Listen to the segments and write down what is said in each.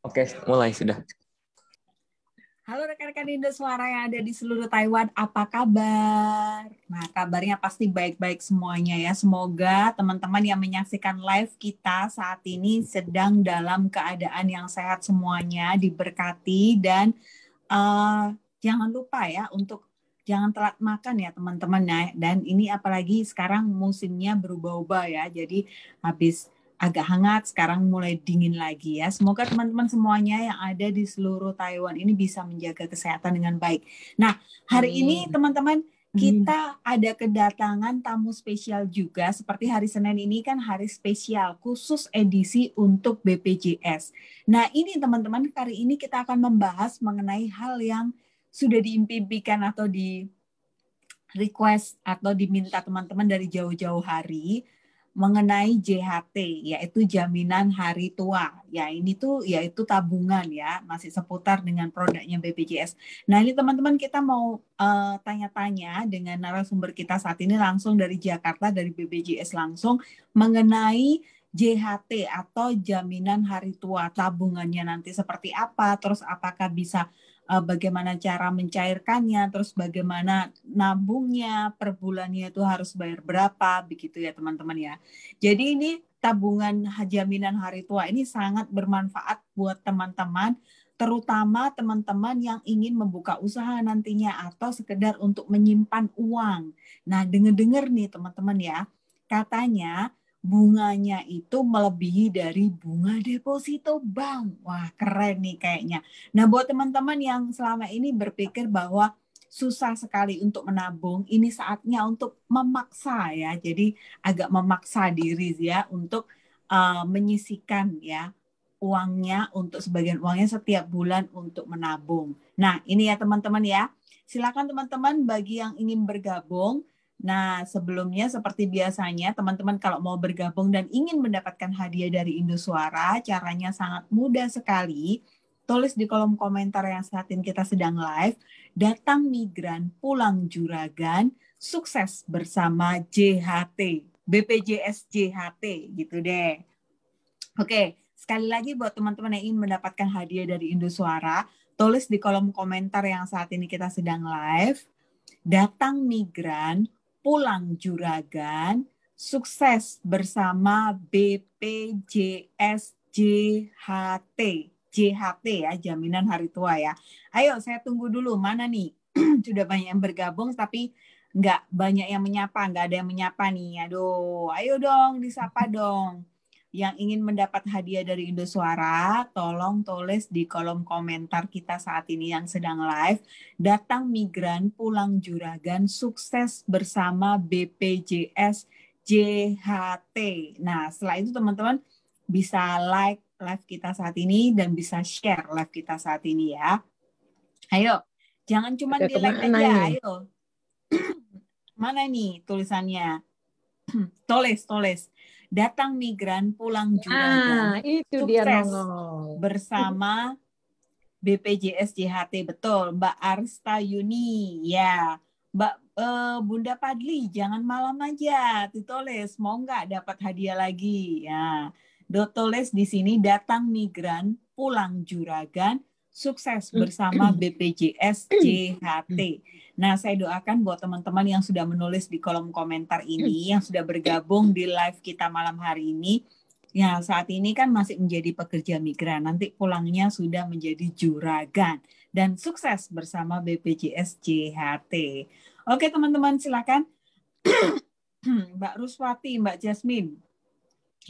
Oke, mulai sudah. Halo rekan-rekan Indo Suara yang ada di seluruh Taiwan, apa kabar? Nah, kabarnya pasti baik-baik semuanya ya. Semoga teman-teman yang menyaksikan live kita saat ini sedang dalam keadaan yang sehat semuanya, diberkati dan jangan lupa ya untuk jangan telat makan ya teman-teman ya. Dan ini apalagi sekarang musimnya berubah-ubah ya. Jadi habis agak hangat, sekarang mulai dingin lagi ya. Semoga teman-teman semuanya yang ada di seluruh Taiwan ini bisa menjaga kesehatan dengan baik. Nah, hari ini teman-teman kita ada kedatangan tamu spesial juga. Seperti hari Senin ini kan hari spesial khusus edisi untuk BPJS. Nah, ini teman-teman, hari ini kita akan membahas mengenai hal yang sudah diimpikan atau di request atau diminta teman-teman dari jauh-jauh hari mengenai JHT, yaitu jaminan hari tua. Ya, ini tuh yaitu tabungan ya, masih seputar dengan produknya BPJS. Nah, ini teman-teman kita mau tanya-tanya dengan narasumber kita saat ini langsung dari Jakarta, dari BPJS langsung mengenai JHT atau jaminan hari tua, tabungannya nanti seperti apa, terus apakah bisa bagaimana cara mencairkannya, terus bagaimana nabungnya, per bulannya itu harus bayar berapa, begitu ya teman-teman ya. Jadi ini tabungan jaminan hari tua ini sangat bermanfaat buat teman-teman, terutama teman-teman yang ingin membuka usaha nantinya atau sekedar untuk menyimpan uang. Nah, dengar-dengar nih teman-teman ya, katanya bunganya itu melebihi dari bunga deposito bank. Wah, keren nih kayaknya. Nah, buat teman-teman yang selama ini berpikir bahwa susah sekali untuk menabung, ini saatnya untuk memaksa ya. Jadi agak memaksa diri ya untuk menyisihkan ya uangnya untuk sebagian uangnya setiap bulan untuk menabung. Nah, ini ya teman-teman ya. Silakan teman-teman bagi yang ingin bergabung. Nah, sebelumnya seperti biasanya teman-teman kalau mau bergabung dan ingin mendapatkan hadiah dari Indosuara, caranya sangat mudah sekali. Tulis di kolom komentar yang saat ini kita sedang live, datang migran, pulang juragan, sukses bersama JHT, BPJS JHT gitu deh. Oke, sekali lagi buat teman-teman yang ingin mendapatkan hadiah dari Indosuara, tulis di kolom komentar yang saat ini kita sedang live, datang migran, pulang juragan, sukses bersama BPJS JHT. JHT ya, jaminan hari tua ya. Ayo saya tunggu dulu, mana nih? Sudah banyak yang bergabung tapi nggak banyak yang menyapa, nggak ada yang menyapa nih. Aduh, ayo dong disapa dong. Yang ingin mendapat hadiah dari Indosuara, tolong tulis di kolom komentar kita saat ini yang sedang live. Datang migran, pulang juragan, sukses bersama BPJS JHT. Nah, setelah itu teman-teman bisa like live kita saat ini dan bisa share live kita saat ini ya. Ayo, jangan cuma di like aja, ayo. Mana nih tulisannya? Tulis. Datang migran, pulang juragan. Itu sukses dia nongol bersama BPJS JHT, betul. Mbak Arsta Yuni, ya. Mbak Bunda Padli, jangan malam aja. Ditulis, mau nggak dapat hadiah lagi? Ya. Tulis di sini, datang migran, pulang juragan, sukses bersama BPJS JHT. Nah, saya doakan buat teman-teman yang sudah menulis di kolom komentar ini, yang sudah bergabung di live kita malam hari ini, ya, saat ini kan masih menjadi pekerja migran, nanti pulangnya sudah menjadi juragan dan sukses bersama BPJS JHT. Oke teman-teman, silakan. Mbak Ruswati, Mbak Jasmine.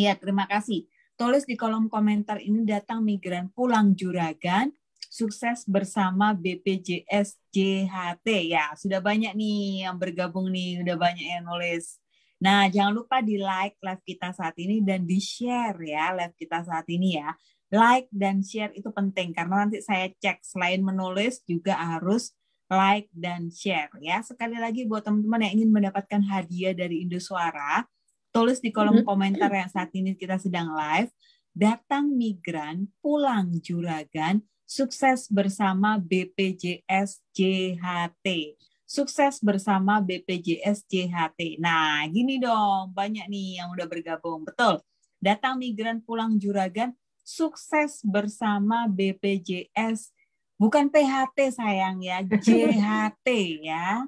Ya, terima kasih. Tulis di kolom komentar ini, datang migran, pulang juragan, sukses bersama BPJS JHT. Ya, sudah banyak nih yang bergabung nih, udah banyak yang nulis. Nah, jangan lupa di like live kita saat ini dan di share ya live kita saat ini ya. Like dan share itu penting karena nanti saya cek selain menulis juga harus like dan share ya. Sekali lagi buat teman-teman yang ingin mendapatkan hadiah dari Indosuara, tulis di kolom komentar yang saat ini kita sedang live, datang migran, pulang juragan, sukses bersama BPJS JHT. Sukses bersama BPJS JHT. Nah, gini dong, banyak nih yang udah bergabung. Betul. Datang migran, pulang juragan, sukses bersama BPJS. Bukan PHT sayang ya, JHT ya.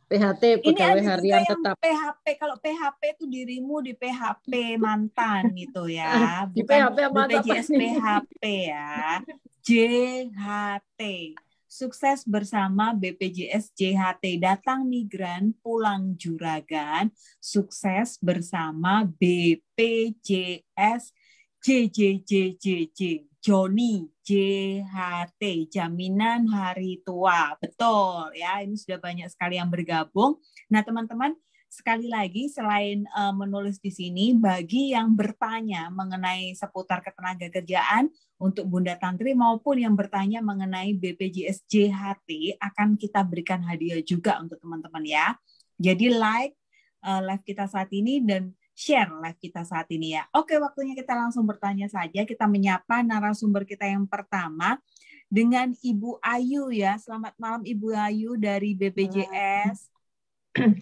PHT, Ini pegawai ada juga harian yang tetap. PHP. Kalau PHP itu dirimu di PHP mantan gitu ya. Di Bukan PHP apa BPJS nih? PHP ya. JHT. Sukses bersama BPJS JHT. Datang migran, pulang juragan. Sukses bersama BPJS JJJJJ. Joni JHT, Jaminan Hari Tua. Betul ya, ini sudah banyak sekali yang bergabung. Nah, teman-teman, sekali lagi selain menulis di sini, bagi yang bertanya mengenai seputar ketenagakerjaan untuk Bunda Tantri maupun yang bertanya mengenai BPJS JHT, akan kita berikan hadiah juga untuk teman-teman ya. Jadi like live kita saat ini dan share live kita saat ini ya. Oke, waktunya kita langsung bertanya saja. Kita menyapa narasumber kita yang pertama dengan Ibu Ayu ya. Selamat malam Ibu Ayu dari BPJS.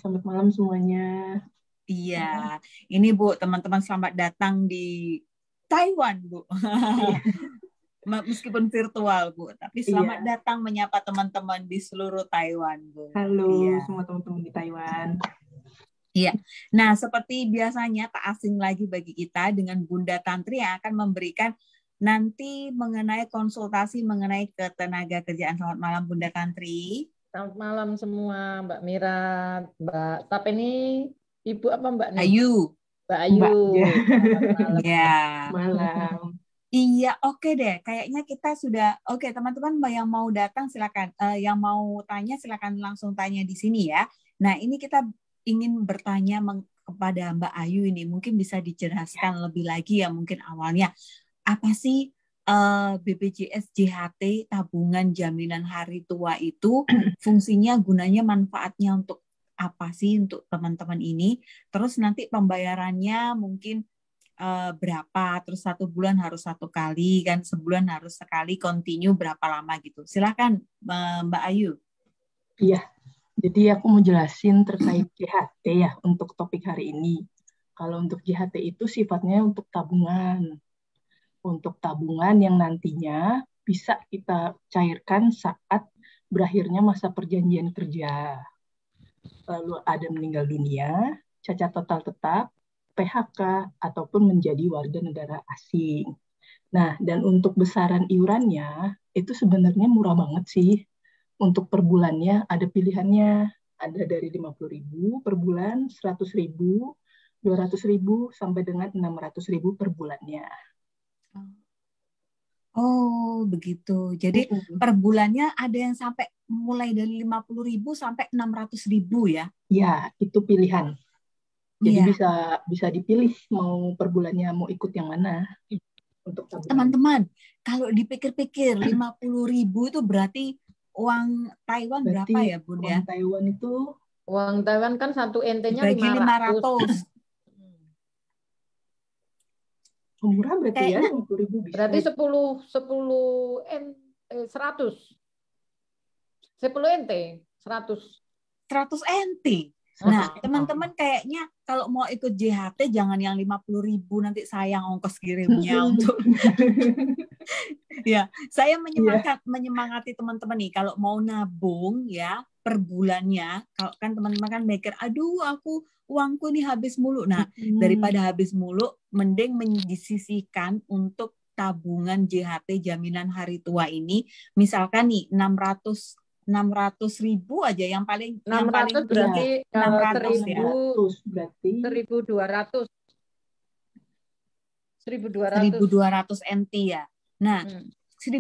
Selamat malam semuanya. Iya, ini Bu, teman-teman selamat datang di Taiwan, Bu. Meskipun virtual, Bu, tapi selamat datang menyapa teman-teman di seluruh Taiwan, Bu. Halo semua teman-teman di Taiwan. Iya. Nah, seperti biasanya tak asing lagi bagi kita dengan Bunda Tantri yang akan memberikan nanti mengenai konsultasi mengenai ketenagakerjaan. Selamat malam Bunda Tantri. Selamat malam semua, Mbak Mira, Mbak. Tapi ini Ibu apa Mbak nih? Ayu. Mbak Ayu. Malam. Ya. Malam. Iya, oke deh. Kayaknya kita sudah oke, teman-teman yang mau datang silakan, yang mau tanya silakan langsung tanya di sini ya. Nah, ini kita ingin bertanya kepada Mbak Ayu ini, mungkin bisa dijelaskan lebih lagi ya, mungkin awalnya apa sih BPJS JHT tabungan jaminan hari tua itu, fungsinya, gunanya, manfaatnya untuk apa sih untuk teman-teman ini, terus nanti pembayarannya mungkin berapa, terus 1 bulan harus 1 kali kan, sebulan harus sekali, continue berapa lama gitu. Silakan Mbak Ayu. Iya. Jadi aku mau jelasin terkait JHT ya untuk topik hari ini. Kalau untuk JHT itu sifatnya untuk tabungan. Untuk tabungan yang nantinya bisa kita cairkan saat berakhirnya masa perjanjian kerja. Lalu ada meninggal dunia, cacat total tetap, PHK, ataupun menjadi warga negara asing. Nah, dan untuk besaran iurannya itu sebenarnya murah banget sih. Untuk per bulannya ada pilihannya, ada dari 50.000 per bulan, 100.000, 200.000, sampai dengan 600.000 per bulannya. Oh, begitu. Jadi per bulannya ada yang sampai mulai dari 50.000 sampai 600.000 ya? Ya, itu pilihan. Jadi bisa dipilih mau per bulannya mau ikut yang mana. Untuk teman-teman, kalau dipikir-pikir 50.000 itu berarti uang Taiwan berapa ya, Bun ya? Uang Taiwan itu uang Taiwan kan 1 NT-nya 500. Murah berarti ya 50.000 bisa. Berarti 10 100. 10 NT, 100 NT. Nah, teman-teman kayaknya kalau mau ikut JHT jangan yang 50.000, nanti sayang ongkos kirimnya untuk. Ya, saya menyemangati teman-teman nih kalau mau nabung ya per bulannya. Kalau kan teman-teman kan mikir, aduh aku uangku nih habis mulu. Nah, daripada habis mulu, mending disisihkan untuk tabungan JHT jaminan hari tua ini. Misalkan nih 600.000 aja yang paling 600 berarti 600 ya. Berarti 1.200. 1.200 NT ya. Nah, 1.200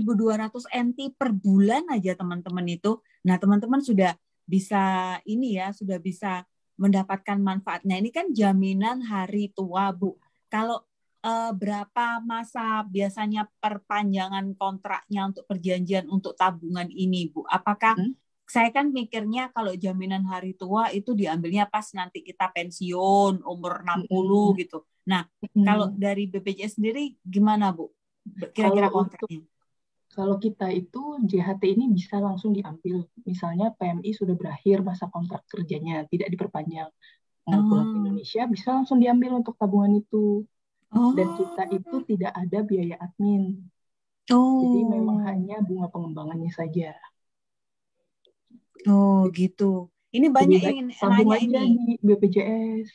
NT per bulan aja teman-teman itu. Nah, teman-teman sudah bisa sudah bisa mendapatkan manfaatnya. Ini kan jaminan hari tua, Bu. Kalau berapa masa biasanya perpanjangan kontraknya untuk perjanjian untuk tabungan ini, Bu? Apakah saya kan mikirnya kalau jaminan hari tua itu diambilnya pas nanti kita pensiun umur 60 gitu. Nah, kalau dari BPJS sendiri gimana, Bu? Kira-kira kontraknya? Kalau kita itu JHT ini bisa langsung diambil. Misalnya PMI sudah berakhir masa kontrak kerjanya, tidak diperpanjang. Mau pulang ke Indonesia bisa langsung diambil untuk tabungan itu. Dan kita itu Oh, tidak ada biaya admin. Jadi memang oh, hanya bunga pengembangannya saja. oh gitu. Ini Lebih banyak baik yang tabung nanya aja ini. di BPJS.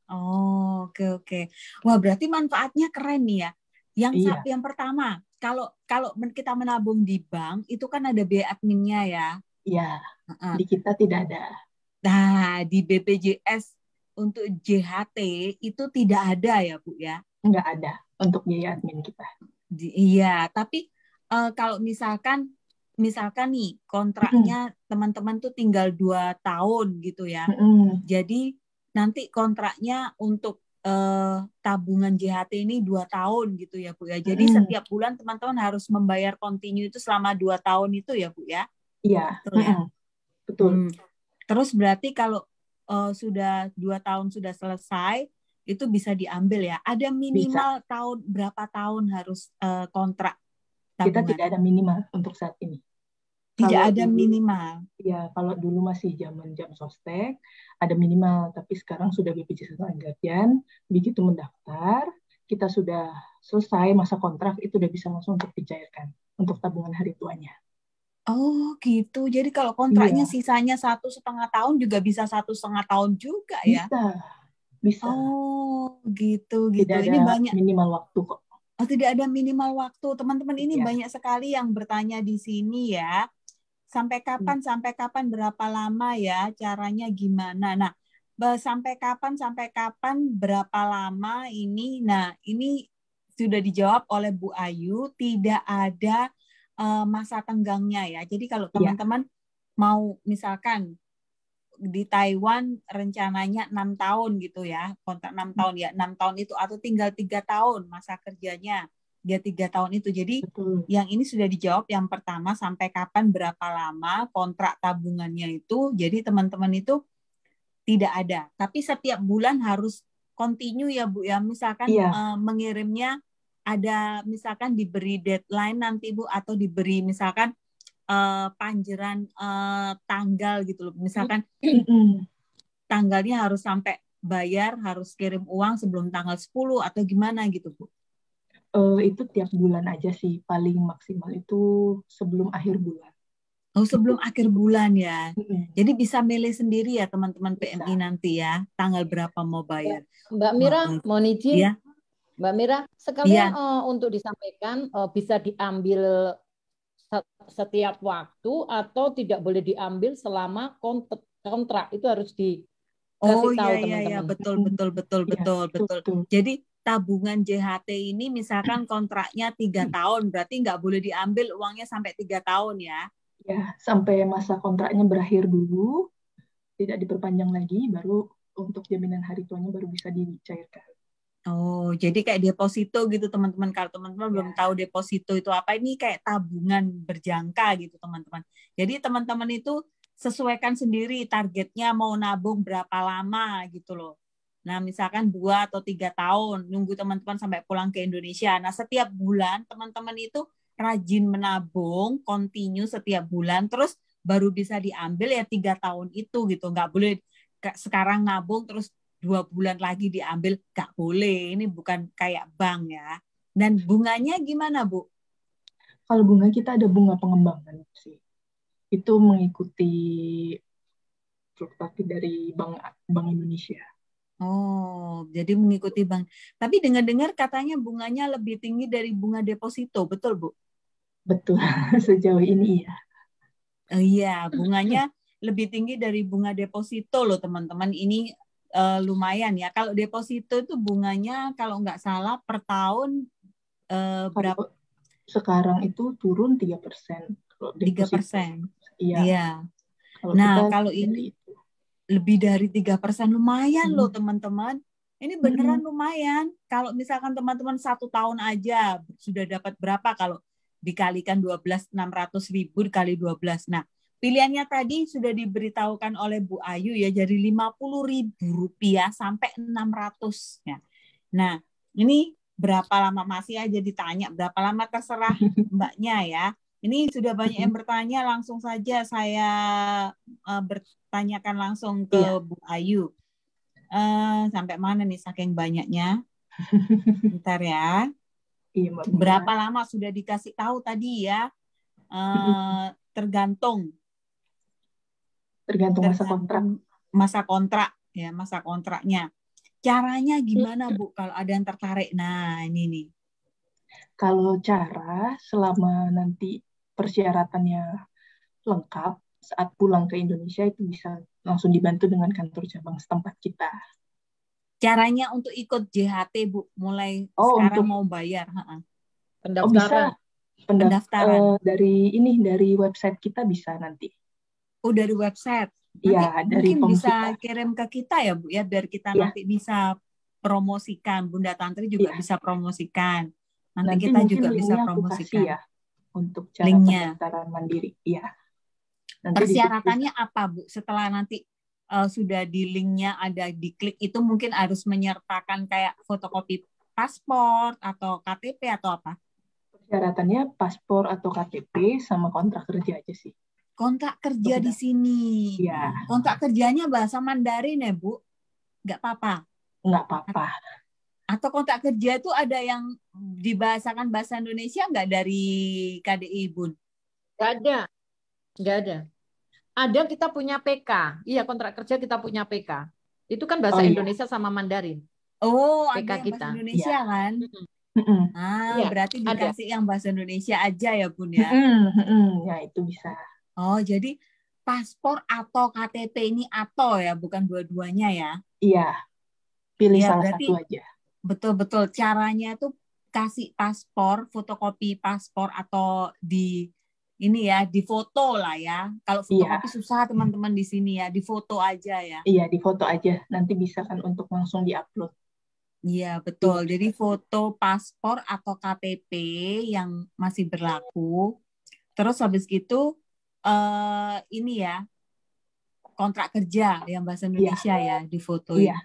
Oh, oke oke. Wah, berarti manfaatnya keren nih ya. Iya, Yang pertama, kalau kalau kita menabung di bank itu kan ada biaya adminnya ya. iya. Heeh. Di kita tidak ada. Nah, di BPJS untuk JHT itu tidak ada ya, Bu ya. Nggak ada untuk biaya admin kita. Iya, tapi kalau misalkan nih Mm-mm. kontraknya teman-teman tuh tinggal 2 tahun gitu ya. Mm-mm. Jadi nanti kontraknya untuk tabungan JHT ini 2 tahun gitu ya Bu ya. Jadi Mm-mm. setiap bulan teman-teman harus membayar kontinu itu selama 2 tahun itu ya Bu ya. Iya, Betul ya. mm-mm. Betul. Hmm. Terus berarti kalau sudah 2 tahun sudah selesai itu bisa diambil ya. Ada Bisa. minimal berapa tahun harus kontrak Kita tabungan? tidak ada minimal untuk saat ini. Tidak Kalau ada dulu, minimal. ya kalau dulu masih zaman jam sostek, ada minimal. Tapi sekarang sudah BPJS Ketenagakerjaan, begitu mendaftar, kita sudah selesai masa kontrak, itu udah bisa langsung untuk dicairkan untuk tabungan hari tuanya. Oh gitu. Jadi kalau kontraknya Iya, sisanya 1,5 tahun juga bisa 1,5 tahun juga ya. bisa, bisa. Oh gitu Tidak gitu. ada Ini banyak. minimal waktu kok. Oh, tidak ada minimal waktu. Teman-teman ini Iya. banyak sekali yang bertanya di sini ya. Sampai kapan? Sampai kapan? Berapa lama ya? Caranya gimana? Nah, sampai kapan? Berapa lama ini? Nah, ini sudah dijawab oleh Bu Ayu. Tidak ada masa tenggangnya ya. Jadi kalau Iya, teman-teman mau misalkan di Taiwan rencananya 6 tahun gitu ya, kontrak 6 tahun ya, 6 tahun itu atau tinggal 3 tahun masa kerjanya, dia 3 tahun itu. Jadi betul. yang ini sudah dijawab yang pertama sampai kapan berapa lama kontrak tabungannya itu. Jadi teman-teman itu tidak ada, tapi setiap bulan harus continue ya Bu ya. Misalkan Iya, mengirimnya ada misalkan diberi deadline nanti Bu atau diberi misalkan panjeran tanggal gitu loh. Misalkan mm-mm. tanggalnya harus sampai bayar, harus kirim uang sebelum tanggal 10 atau gimana gitu, Bu. Itu tiap bulan aja sih, paling maksimal itu sebelum akhir bulan. Oh, Itu, sebelum akhir bulan ya. mm-mm. Jadi bisa milih sendiri ya teman-teman PMI Bisa. nanti ya, tanggal berapa mau Mbak bayar. Mbak Wah, Mira, mohon izin, ya, Mbak Mira, sekalian iya. untuk disampaikan bisa diambil setiap waktu atau tidak boleh diambil selama kontrak itu harus Oh dikasih tahu iya iya iya teman-teman. betul Mm-mm. betul betul Iya, betul betul, betul. betul. Jadi tabungan JHT ini misalkan kontraknya 3 tahun, berarti nggak boleh diambil uangnya sampai 3 tahun ya. Ya, sampai masa kontraknya berakhir dulu, tidak diperpanjang lagi, baru untuk jaminan hari tuanya baru bisa dicairkan. Oh, jadi kayak deposito gitu teman-teman. Kalau teman-teman belum Ya, tahu deposito itu apa, ini kayak tabungan berjangka gitu teman-teman. Jadi teman-teman itu sesuaikan sendiri targetnya mau nabung berapa lama gitu loh. Nah, misalkan 2 atau 3 tahun, nunggu teman-teman sampai pulang ke Indonesia. Nah, setiap bulan teman-teman itu rajin menabung, continue setiap bulan, terus baru bisa diambil ya 3 tahun itu gitu. Nggak boleh sekarang nabung terus 2 bulan lagi diambil, nggak boleh. Ini bukan kayak bank ya. Dan bunganya gimana, Bu? kalau bunga kita ada bunga pengembangan sih. Itu mengikuti fluktuasi dari Bank Bank Indonesia. Oh, jadi mengikuti bank. Tapi dengar-dengar katanya bunganya lebih tinggi dari bunga deposito, betul, Bu? Betul, sejauh ini ya. Iya, bunganya lebih tinggi dari bunga deposito loh, teman-teman. Ini lumayan ya. Kalau deposito itu bunganya kalau nggak salah per tahun berapa? Kalau sekarang itu turun 3%. Kalau Tiga deposito. persen. Iya, Iya. kalau kita Nah, kalau dari ini itu. lebih dari 3% lumayan loh Mm-mm. teman-teman. Ini beneran Mm-mm. lumayan. Kalau misalkan teman-teman 1 tahun aja sudah dapat berapa kalau dikalikan 12.600.000 dikali 12. Nah, pilihannya tadi sudah diberitahukan oleh Bu Ayu ya dari Rp50.000 sampai 600 ya. Nah, ini berapa lama masih aja ditanya berapa lama terserah Mbaknya ya. Ini sudah banyak yang bertanya, langsung saja saya bertanyakan langsung ke Iya, Bu Ayu. Sampai mana nih saking banyaknya? Bentar ya. Iya, Mbak Mira. Berapa lama sudah dikasih tahu tadi ya? Tergantung Tergantung masa kontrak. masa kontraknya. Caranya gimana Bu kalau ada yang tertarik? Nah, ini nih. Kalau cara selama nanti persyaratannya lengkap, saat pulang ke Indonesia itu bisa langsung dibantu dengan kantor cabang setempat kita. Caranya untuk ikut JHT Bu, mulai Oh, sekarang untuk mau bayar. oh bisa Pendaftaran. dari website kita bisa nanti. Oh, dari website. Nanti Iya, dari mungkin POM bisa kita. kirim ke kita ya Bu ya, biar kita Iya. nanti bisa promosikan. Bunda Tantri juga Iya. bisa promosikan. Nanti Nanti kita mungkin juga bisa linknya aku promosikan. kasih ya untuk cara Linknya. pendaftaran mandiri. Iya. Nanti Persyaratannya apa Bu? Setelah nanti sudah di linknya ada diklik itu mungkin harus menyertakan kayak fotokopi paspor atau KTP atau apa? Persyaratannya paspor atau KTP sama kontrak kerja aja sih. Kontrak kerja di sini. Iya. Kontrak kerjanya bahasa Mandarin ya Bu? Nggak apa-apa? Nggak apa-apa. Atau kontrak kerja itu ada yang dibahasakan bahasa Indonesia nggak dari KDI Bun? Nggak ada. Nggak ada. Ada, kita punya PK. Iya, kontrak kerja kita punya PK. Itu kan bahasa Indonesia sama Mandarin. Oh, PK ada yang kita. bahasa Indonesia kan? Iya, berarti dikasih yang bahasa Indonesia aja ya Bun ya? Ya, itu bisa. Oh, jadi paspor atau KTP ini atau ya, bukan dua-duanya ya? Iya, pilih Ya, salah berarti satu aja. Betul-betul caranya tuh kasih paspor, fotokopi paspor atau di ini ya, di foto lah ya. Kalau fotokopi susah teman-teman di sini ya, di foto aja ya. Iya, di foto aja. Nanti bisa kan untuk langsung diupload. Iya, betul. Jadi foto paspor atau KTP yang masih berlaku. Terus habis gitu ini ya, kontrak kerja yang bahasa Indonesia ya, difotoin. Iya.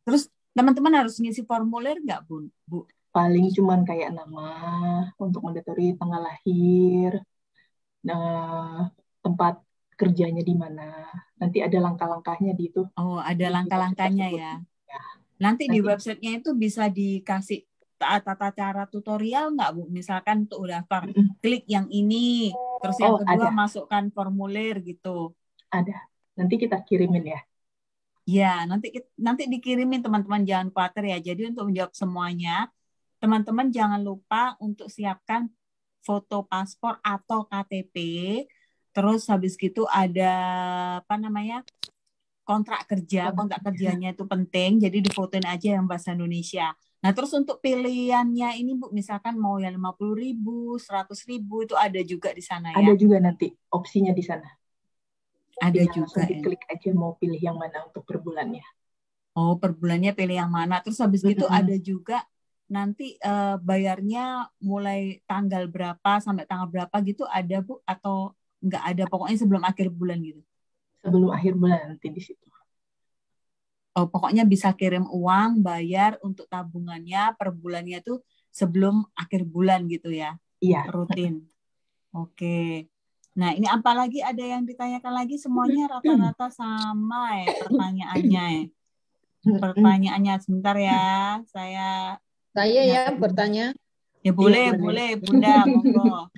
Terus teman-teman harus ngisi formulir nggak, Bu? Paling cuman kayak nama, untuk mandatory tanggal lahir, tempat kerjanya di mana. Nanti ada langkah-langkahnya di itu. Oh, ada langkah-langkahnya ya. Nanti di websitenya itu bisa dikasih tata cara tutorial nggak, Bu? Misalkan untuk daftar, klik yang ini, terus yang kedua masukkan formulir gitu. Ada. Nanti kita kirimin ya. Ya, nanti dikirimin teman-teman, jangan khawatir ya. Jadi untuk menjawab semuanya, teman-teman jangan lupa untuk siapkan foto paspor atau KTP. Terus habis gitu ada apa namanya? Kontrak kerja. Kontrak kerjanya itu penting, jadi difotoin aja yang bahasa Indonesia. Nah, terus untuk pilihannya ini Bu, misalkan mau yang 50.000, 100.000 itu ada juga di sana ya. Ada juga nanti opsinya di sana. Ada Tinggal juga langsung diklik aja mau pilih yang mana untuk per bulannya. Oh, per bulannya pilih yang mana. Terus habis gitu ada juga nanti bayarnya mulai tanggal berapa sampai tanggal berapa gitu ada Bu, atau nggak ada, pokoknya sebelum akhir bulan gitu? Sebelum akhir bulan nanti di situ. Oh, pokoknya bisa kirim uang, bayar untuk tabungannya per bulannya tuh sebelum akhir bulan gitu ya? Iya. Rutin. Oke. Nah, ini apalagi ada yang ditanyakan lagi, semuanya rata-rata sama ya pertanyaannya ya. Pertanyaannya sebentar ya, saya ya bertanya. Ya boleh Bunda, monggo.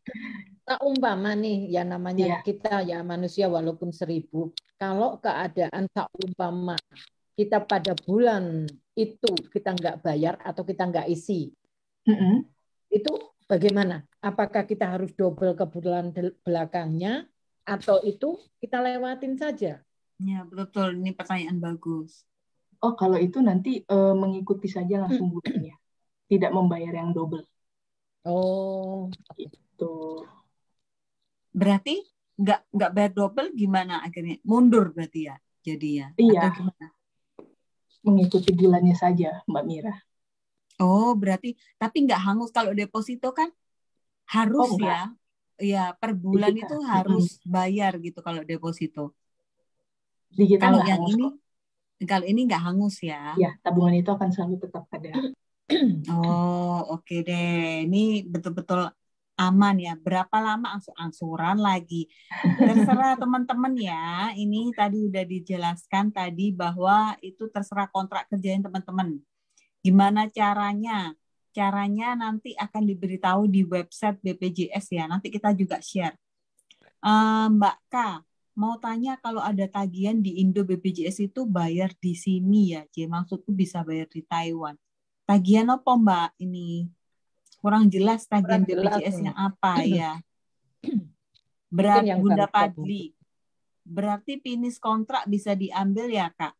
Nah, umpama nih, ya namanya kita ya manusia walaupun 1000, kalau keadaan tak umpama kita pada bulan itu kita nggak bayar atau kita nggak isi, itu bagaimana? Apakah kita harus double ke bulan belakangnya atau itu kita lewatin saja? Ya, betul. Ini pertanyaan bagus. Oh, kalau itu nanti mengikuti saja langsung bulannya. Tidak membayar yang double. Oh, itu. Berarti nggak bayar double gimana akhirnya? Mundur berarti ya jadinya? Iya. Atau gimana? Mengikuti bulannya saja, Mbak Mira. Oh, berarti tapi nggak hangus kalau deposito kan harus ya. Ya, per bulan itu harus bayar gitu kalau deposito. Kalau yang ini nggak hangus ya. Ya, tabungan itu akan selalu tetap ada. Oh, oke deh. Ini betul-betul aman ya. Berapa lama angsuran lagi? Terserah teman-teman ya. Ini tadi udah dijelaskan tadi bahwa itu terserah kontrak kerjaan teman-teman. Gimana caranya? Caranya nanti akan diberitahu di website BPJS ya. Nanti kita juga share. Mbak K, mau tanya kalau ada tagihan di Indo BPJS itu bayar di sini ya, J. Maksudku bisa bayar di Taiwan. Tagihan apa Mbak ini? Kurang jelas tagihan Kurang jelas BPJS-nya nih. apa ya? Mungkin yang Bunda baru Padli. Berarti finish kontrak bisa diambil ya, Kak?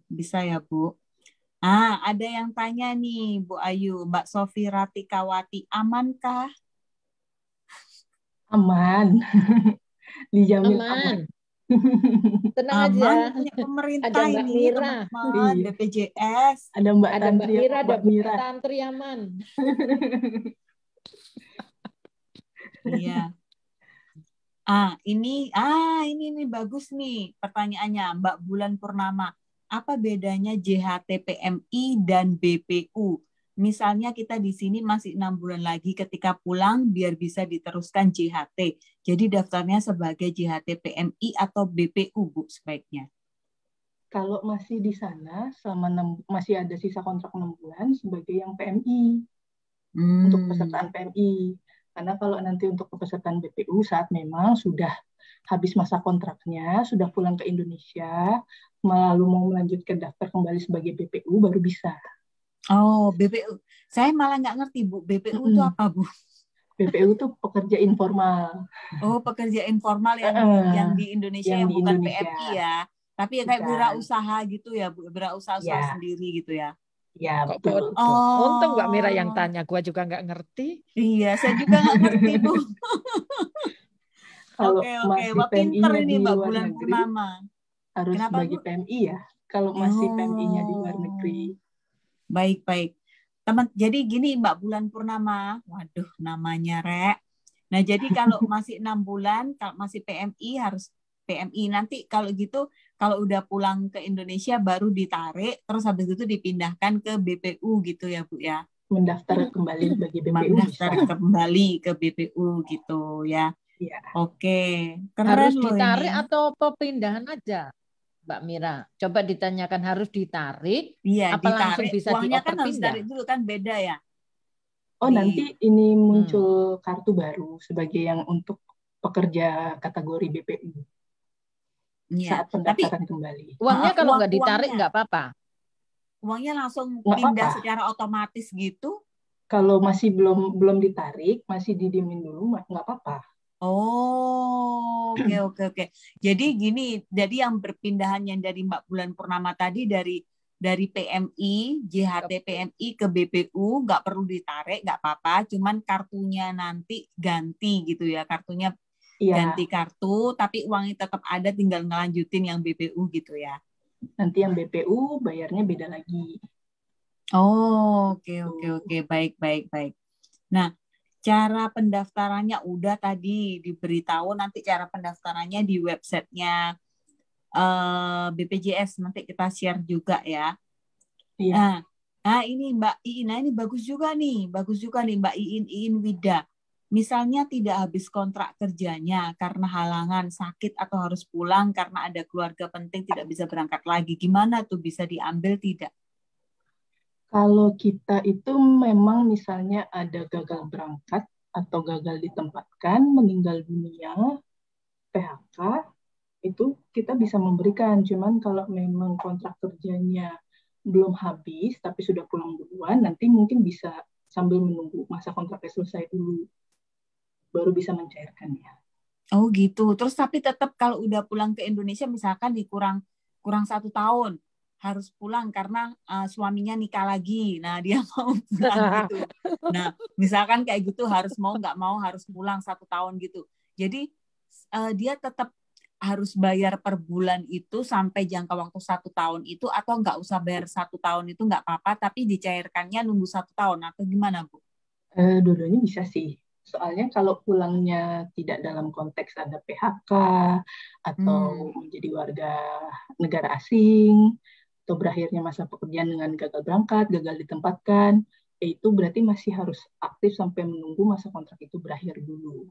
Bisa ya, Bu. Ada yang tanya nih, Bu Ayu, Mbak Sofi Ratikawati, amankah? Aman. Dijamin aman. aman. Tenang Aman aja. punya pemerintah Ada Mbak ini, Mira. teman-teman, Iya. BPJS. Ada Mbak Ada Mbak Tantri, Mira, ada Mbak Bunda Mira. Tantri aman. Iya. Ini bagus nih pertanyaannya, Mbak Bulan Purnama. Apa bedanya JHT PMI dan BPU? Misalnya kita di sini masih 6 bulan lagi, ketika pulang biar bisa diteruskan JHT. Jadi daftarnya sebagai JHT PMI atau BPU, Bu, sebaiknya. Kalau masih di sana, masih ada sisa kontrak 6 bulan sebagai yang PMI. Untuk pesertaan PMI. Karena kalau nanti untuk pesertaan BPU saat memang sudah habis masa kontraknya, sudah pulang ke Indonesia, lalu mau melanjutkan daftar kembali sebagai BPU baru bisa. Oh, BPU. Saya malah nggak ngerti, Bu. BPU itu apa, Bu? BPU itu pekerja informal. Oh, pekerja informal yang di Indonesia yang bukan Indonesia. PMI ya. Tapi ya kayak wirausaha gitu ya, Bu. Wirausaha sendiri gitu ya. Ya, betul. Untung Mbak Mira yang tanya, gua juga nggak ngerti. Iya, saya juga nggak ngerti, Bu. Kalau Oke. masih Wah, pinter PMI-nya ini di Mbak luar Bulan negeri, Purnama. harus Kenapa, bagi Bu? PMI ya. Kalau masih PMI-nya di luar negeri. Baik. Teman, jadi gini Mbak Bulan Purnama. Waduh, namanya Rek. Nah, jadi kalau masih 6 bulan, kalau masih PMI harus PMI. Nanti kalau gitu, kalau udah pulang ke Indonesia baru ditarik, terus habis itu dipindahkan ke BPU gitu ya, Bu ya. Mendaftar kembali bagi BPU mendaftar bisa. Kembali ke BPU gitu ya. Iya. Oke, keren harus loh ditarik ini. atau pemindahan aja, Mbak Mira? Coba ditanyakan harus ditarik, Iya, apa langsung bisa uangnya kan harus dioper-pindah? tarik dulu kan, beda ya. Nanti ini muncul kartu baru sebagai yang untuk pekerja kategori BPU. Iya. Saat pendaftaran kembali. Uangnya kalau nggak ditarik nggak apa-apa? Uangnya langsung Nggak pindah apa-apa. secara otomatis gitu? Kalau masih belum ditarik, masih didiemin dulu, nggak apa-apa. Oh, oke. Jadi gini, jadi yang berpindahan yang dari Mbak Bulan Purnama tadi dari PMI, JHT PMI ke BPU nggak perlu ditarik, nggak apa-apa, cuman kartunya nanti ganti gitu ya, kartunya ganti kartu, tapi uangnya tetap ada, tinggal ngelanjutin yang BPU gitu ya. Nanti yang BPU bayarnya beda lagi. Oh, oke. Baik. Nah, cara pendaftarannya udah tadi diberitahu, nanti cara pendaftarannya di websitenya BPJS, nanti kita share juga ya. Iya. Nah, ini Mbak Iin, ini bagus juga nih Mbak Iin Wida. Misalnya tidak habis kontrak kerjanya karena halangan sakit atau harus pulang karena ada keluarga penting tidak bisa berangkat lagi. Gimana tuh, bisa diambil tidak? Kalau kita itu memang misalnya ada gagal berangkat atau gagal ditempatkan, meninggal dunia, PHK, itu kita bisa memberikan. Cuman kalau memang kontrak kerjanya belum habis, tapi sudah pulang duluan, nanti mungkin bisa sambil menunggu masa kontraknya selesai dulu, baru bisa mencairkannya. Oh gitu. Terus tapi tetap kalau udah pulang ke Indonesia, misalkan kurang 1 tahun, harus pulang karena suaminya nikah lagi. Nah, dia mau pulang gitu. Nah, misalkan kayak gitu, harus mau nggak mau harus pulang 1 tahun gitu. Jadi dia tetap harus bayar per bulan itu sampai jangka waktu 1 tahun itu, atau nggak usah bayar 1 tahun itu nggak apa-apa, tapi dicairkannya nunggu 1 tahun, atau gimana, Bu? Dua-duanya bisa sih. Soalnya kalau pulangnya tidak dalam konteks ada PHK atau menjadi warga negara asing, atau berakhirnya masa pekerjaan dengan gagal berangkat, gagal ditempatkan, itu berarti masih harus aktif sampai menunggu masa kontrak itu berakhir dulu.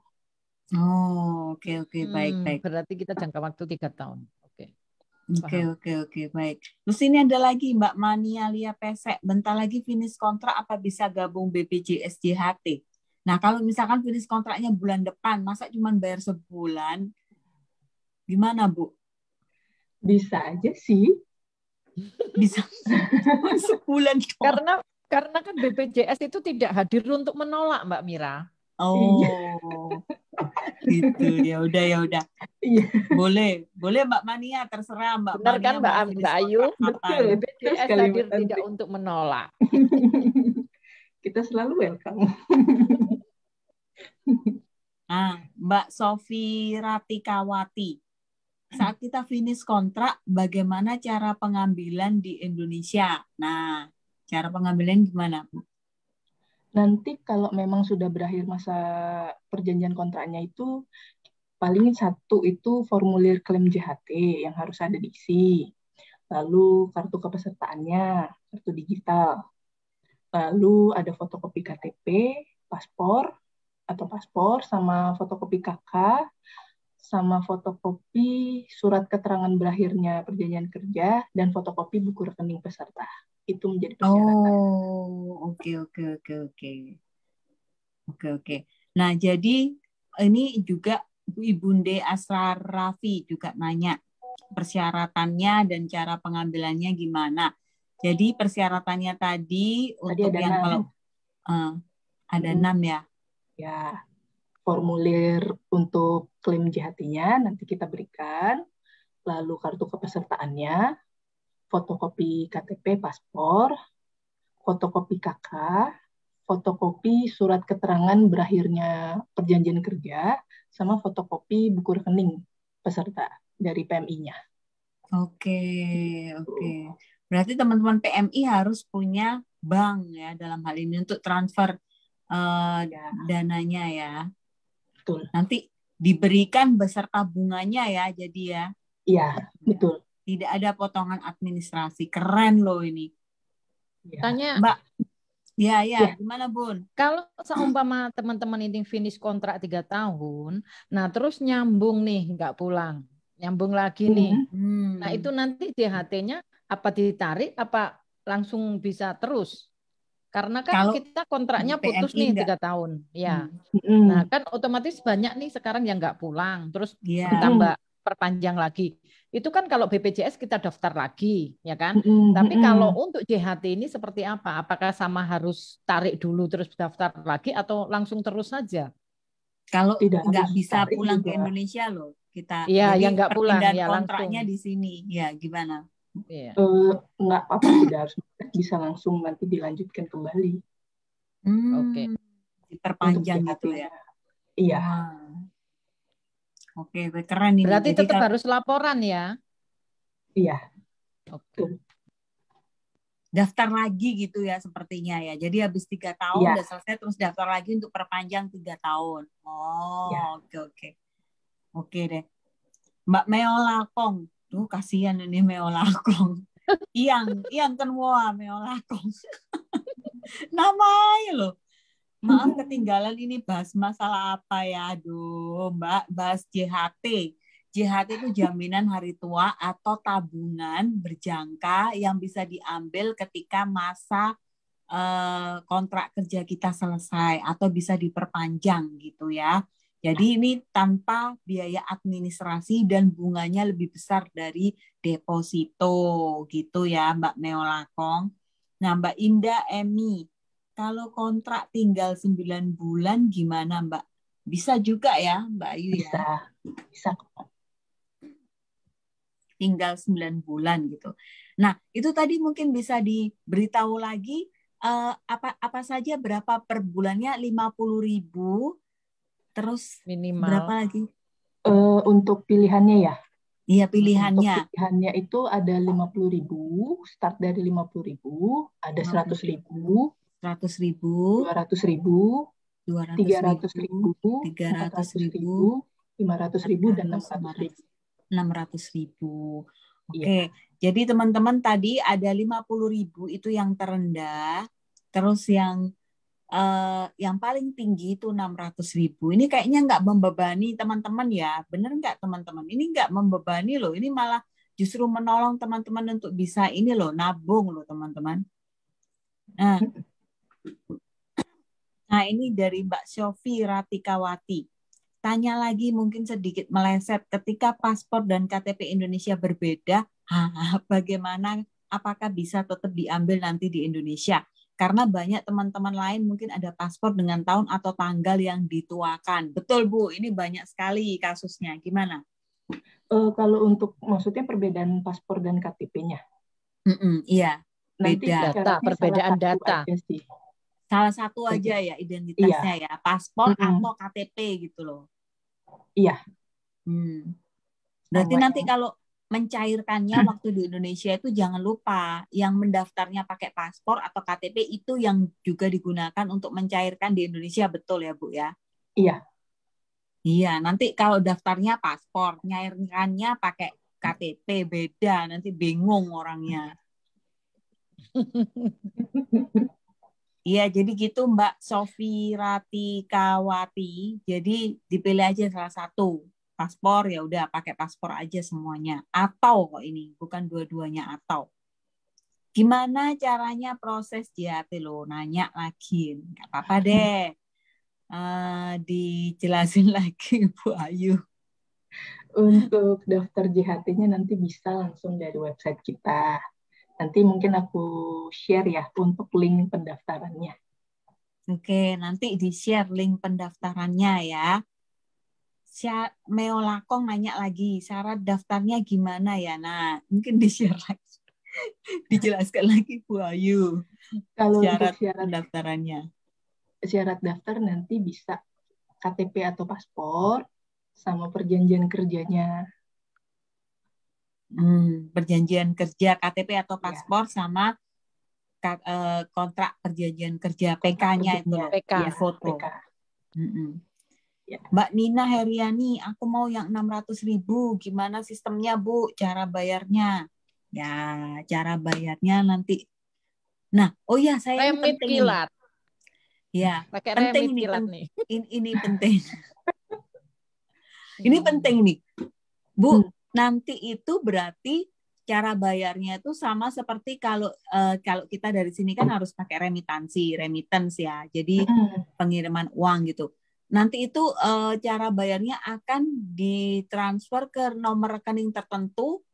Oh, oke. Baik. Berarti kita jangka waktu 3 tahun. Oke. Oke, baik. Terus ini ada lagi Mbak Mania Lia Pesek, bentar lagi finish kontrak, apa bisa gabung BPJS JHT? Nah, kalau misalkan finish kontraknya bulan depan, masa cuma bayar sebulan? Gimana, Bu? Bisa aja sih. Bisa sebulan doang. Karena kan BPJS itu tidak hadir untuk menolak, Mbak Mira. Oh, gitu. Ya udah. Iya. Boleh Mbak Mania, terserah Mbak Benar Mania kan mau finish Mbak Ayu? kapan. BPJS hadir tidak untuk menolak. Kita selalu welcome. Mbak Sofi Ratikawati, saat kita finish kontrak, bagaimana cara pengambilan di Indonesia? Nah, cara pengambilan gimana, Bu? Nanti kalau memang sudah berakhir masa perjanjian kontraknya itu, paling satu itu formulir klaim JHT yang harus ada diisi. Lalu kartu kepesertaannya, kartu digital. Lalu ada fotokopi KTP, paspor, sama fotokopi KK, sama fotokopi surat keterangan berakhirnya perjanjian kerja, dan fotokopi buku rekening peserta. Itu menjadi persyaratan. Oh, oke. Nah, jadi ini juga Ibunde Asrar Raffi juga nanya persyaratannya dan cara pengambilannya gimana. Jadi persyaratannya tadi untuk ada yang 6. kalau ada 6 ya. Ya, formulir untuk klaim JHT-nya nanti kita berikan, lalu kartu kepesertaannya, fotokopi KTP, paspor, fotokopi KK, fotokopi surat keterangan berakhirnya perjanjian kerja, sama fotokopi buku rekening peserta dari PMI-nya. Oke. Berarti teman-teman PMI harus punya bank ya dalam hal ini untuk transfer dananya ya. Betul. Nanti diberikan beserta bunganya ya, jadi ya. Iya, betul. Tidak ada potongan administrasi. Keren loh ini. Ya. Tanya Mbak. Ya, gimana Bun? Kalau seumpama teman-teman ini finish kontrak 3 tahun, nah terus nyambung nih, nggak pulang. Nyambung lagi nih. Nah itu nanti JHT-nya apa ditarik, apa langsung bisa terus? Karena kan kalau kita kontraknya putus nih 3 tahun. Ya. Nah kan otomatis banyak nih sekarang yang nggak pulang. Terus ditambah perpanjang lagi. Itu kan kalau BPJS kita daftar lagi, ya kan? Tapi kalau untuk JHT ini seperti apa? Apakah sama harus tarik dulu terus daftar lagi atau langsung terus saja? Kalau nggak bisa pulang juga ke Indonesia loh, kita. Iya, jadi yang nggak pulang ya kontraknya langsung di sini, ya gimana? Iya. Nggak apa-apa, tidak harus bisa langsung nanti dilanjutkan kembali. Oke. Diperpanjang gitu ya? Iya. Oke, keren ini. Berarti jadi tetap harus laporan ya? Iya. Oke. Daftar lagi gitu ya sepertinya ya. Jadi habis 3 tahun udah selesai terus daftar lagi untuk perpanjang 3 tahun. Oke. Oke deh. Mbak Meolakong. Tuh kasihan ini Meolakong. Iang kan wah Meolakong. Namanya loh. Maaf ketinggalan ini bahas masalah apa ya? Aduh, Mbak, bahas JHT. JHT itu jaminan hari tua atau tabungan berjangka yang bisa diambil ketika masa kontrak kerja kita selesai atau bisa diperpanjang gitu ya. Jadi ini tanpa biaya administrasi dan bunganya lebih besar dari deposito gitu ya Mbak Meolakong. Nah Mbak Indah Emi, kalau kontrak tinggal 9 bulan gimana Mbak? Bisa juga ya Mbak Ayu ya? Bisa. Tinggal 9 bulan gitu. Nah itu tadi mungkin bisa diberitahu lagi apa saja berapa per bulannya? 50.000. Terus minimal berapa lagi? Untuk pilihannya ya? Iya pilihannya. Untuk pilihannya itu ada 50.000, start dari 50.000, ada 100.000. 100.000, 200.000, 300.000, 400.000, 500.000 dan 600.000. 600.000. Oke. Jadi teman-teman tadi ada 50.000 itu yang terendah, terus yang paling tinggi itu 600.000. Ini kayaknya nggak membebani teman-teman ya, bener nggak teman-teman? Ini nggak membebani loh. Ini malah justru menolong teman-teman untuk bisa ini loh, nabung loh teman-teman. Nah, ini dari Mbak Sofi Ratikawati. Tanya lagi mungkin sedikit meleset, ketika paspor dan KTP Indonesia berbeda, bagaimana, apakah bisa tetap diambil nanti di Indonesia? Karena banyak teman-teman lain mungkin ada paspor dengan tahun atau tanggal yang dituakan. Betul Bu, ini banyak sekali kasusnya. Gimana? Kalau untuk maksudnya perbedaan paspor dan KTP-nya? Iya, nanti data, perbedaan data. Aja sih. Salah satu aja ya identitasnya ya, paspor atau KTP gitu loh. Iya. Berarti nanti kalau mencairkannya waktu di Indonesia itu jangan lupa yang mendaftarnya pakai paspor atau KTP itu yang juga digunakan untuk mencairkan di Indonesia, betul ya Bu ya? Iya. Iya, nanti kalau daftarnya paspor, nyairkannya pakai KTP beda, nanti bingung orangnya. Iya, jadi gitu Mbak Sofi Ratikawati. Jadi dipilih aja salah satu. Paspor ya udah pakai paspor aja semuanya. Atau kok ini, bukan dua-duanya atau. Gimana caranya proses JHT lo? Nanya lagi. Nggak apa-apa deh. Dijelasin lagi Bu Ayu. Untuk daftar JHT-nya nanti bisa langsung dari website kita. Nanti mungkin aku share ya untuk link pendaftarannya. Oke, nanti di-share link pendaftarannya ya. Meo Lakong nanya lagi, syarat daftarnya gimana ya? Nah, mungkin di-share lagi. Dijelaskan lagi Bu Ayu. Kalau syarat untuk pendaftarannya. Syarat daftar nanti bisa KTP atau paspor sama perjanjian kerjanya. Perjanjian kerja KTP atau paspor sama kontrak perjanjian kerja PK-nya itu loh, PK. ya, foto. PK. Ya. Mbak Nina Heriani, aku mau yang 600.000, gimana sistemnya Bu? Cara bayarnya? Ya, cara bayarnya nanti. Nah, oh ya saya ini penting kilat. Ini. Ya, pakai penting ini kilat nih. Ini penting. Ini penting nih, Bu. Nanti itu berarti cara bayarnya itu sama seperti kalau kita dari sini kan harus pakai remittance ya. Jadi pengiriman uang gitu. Nanti itu cara bayarnya akan ditransfer ke nomor rekening tertentu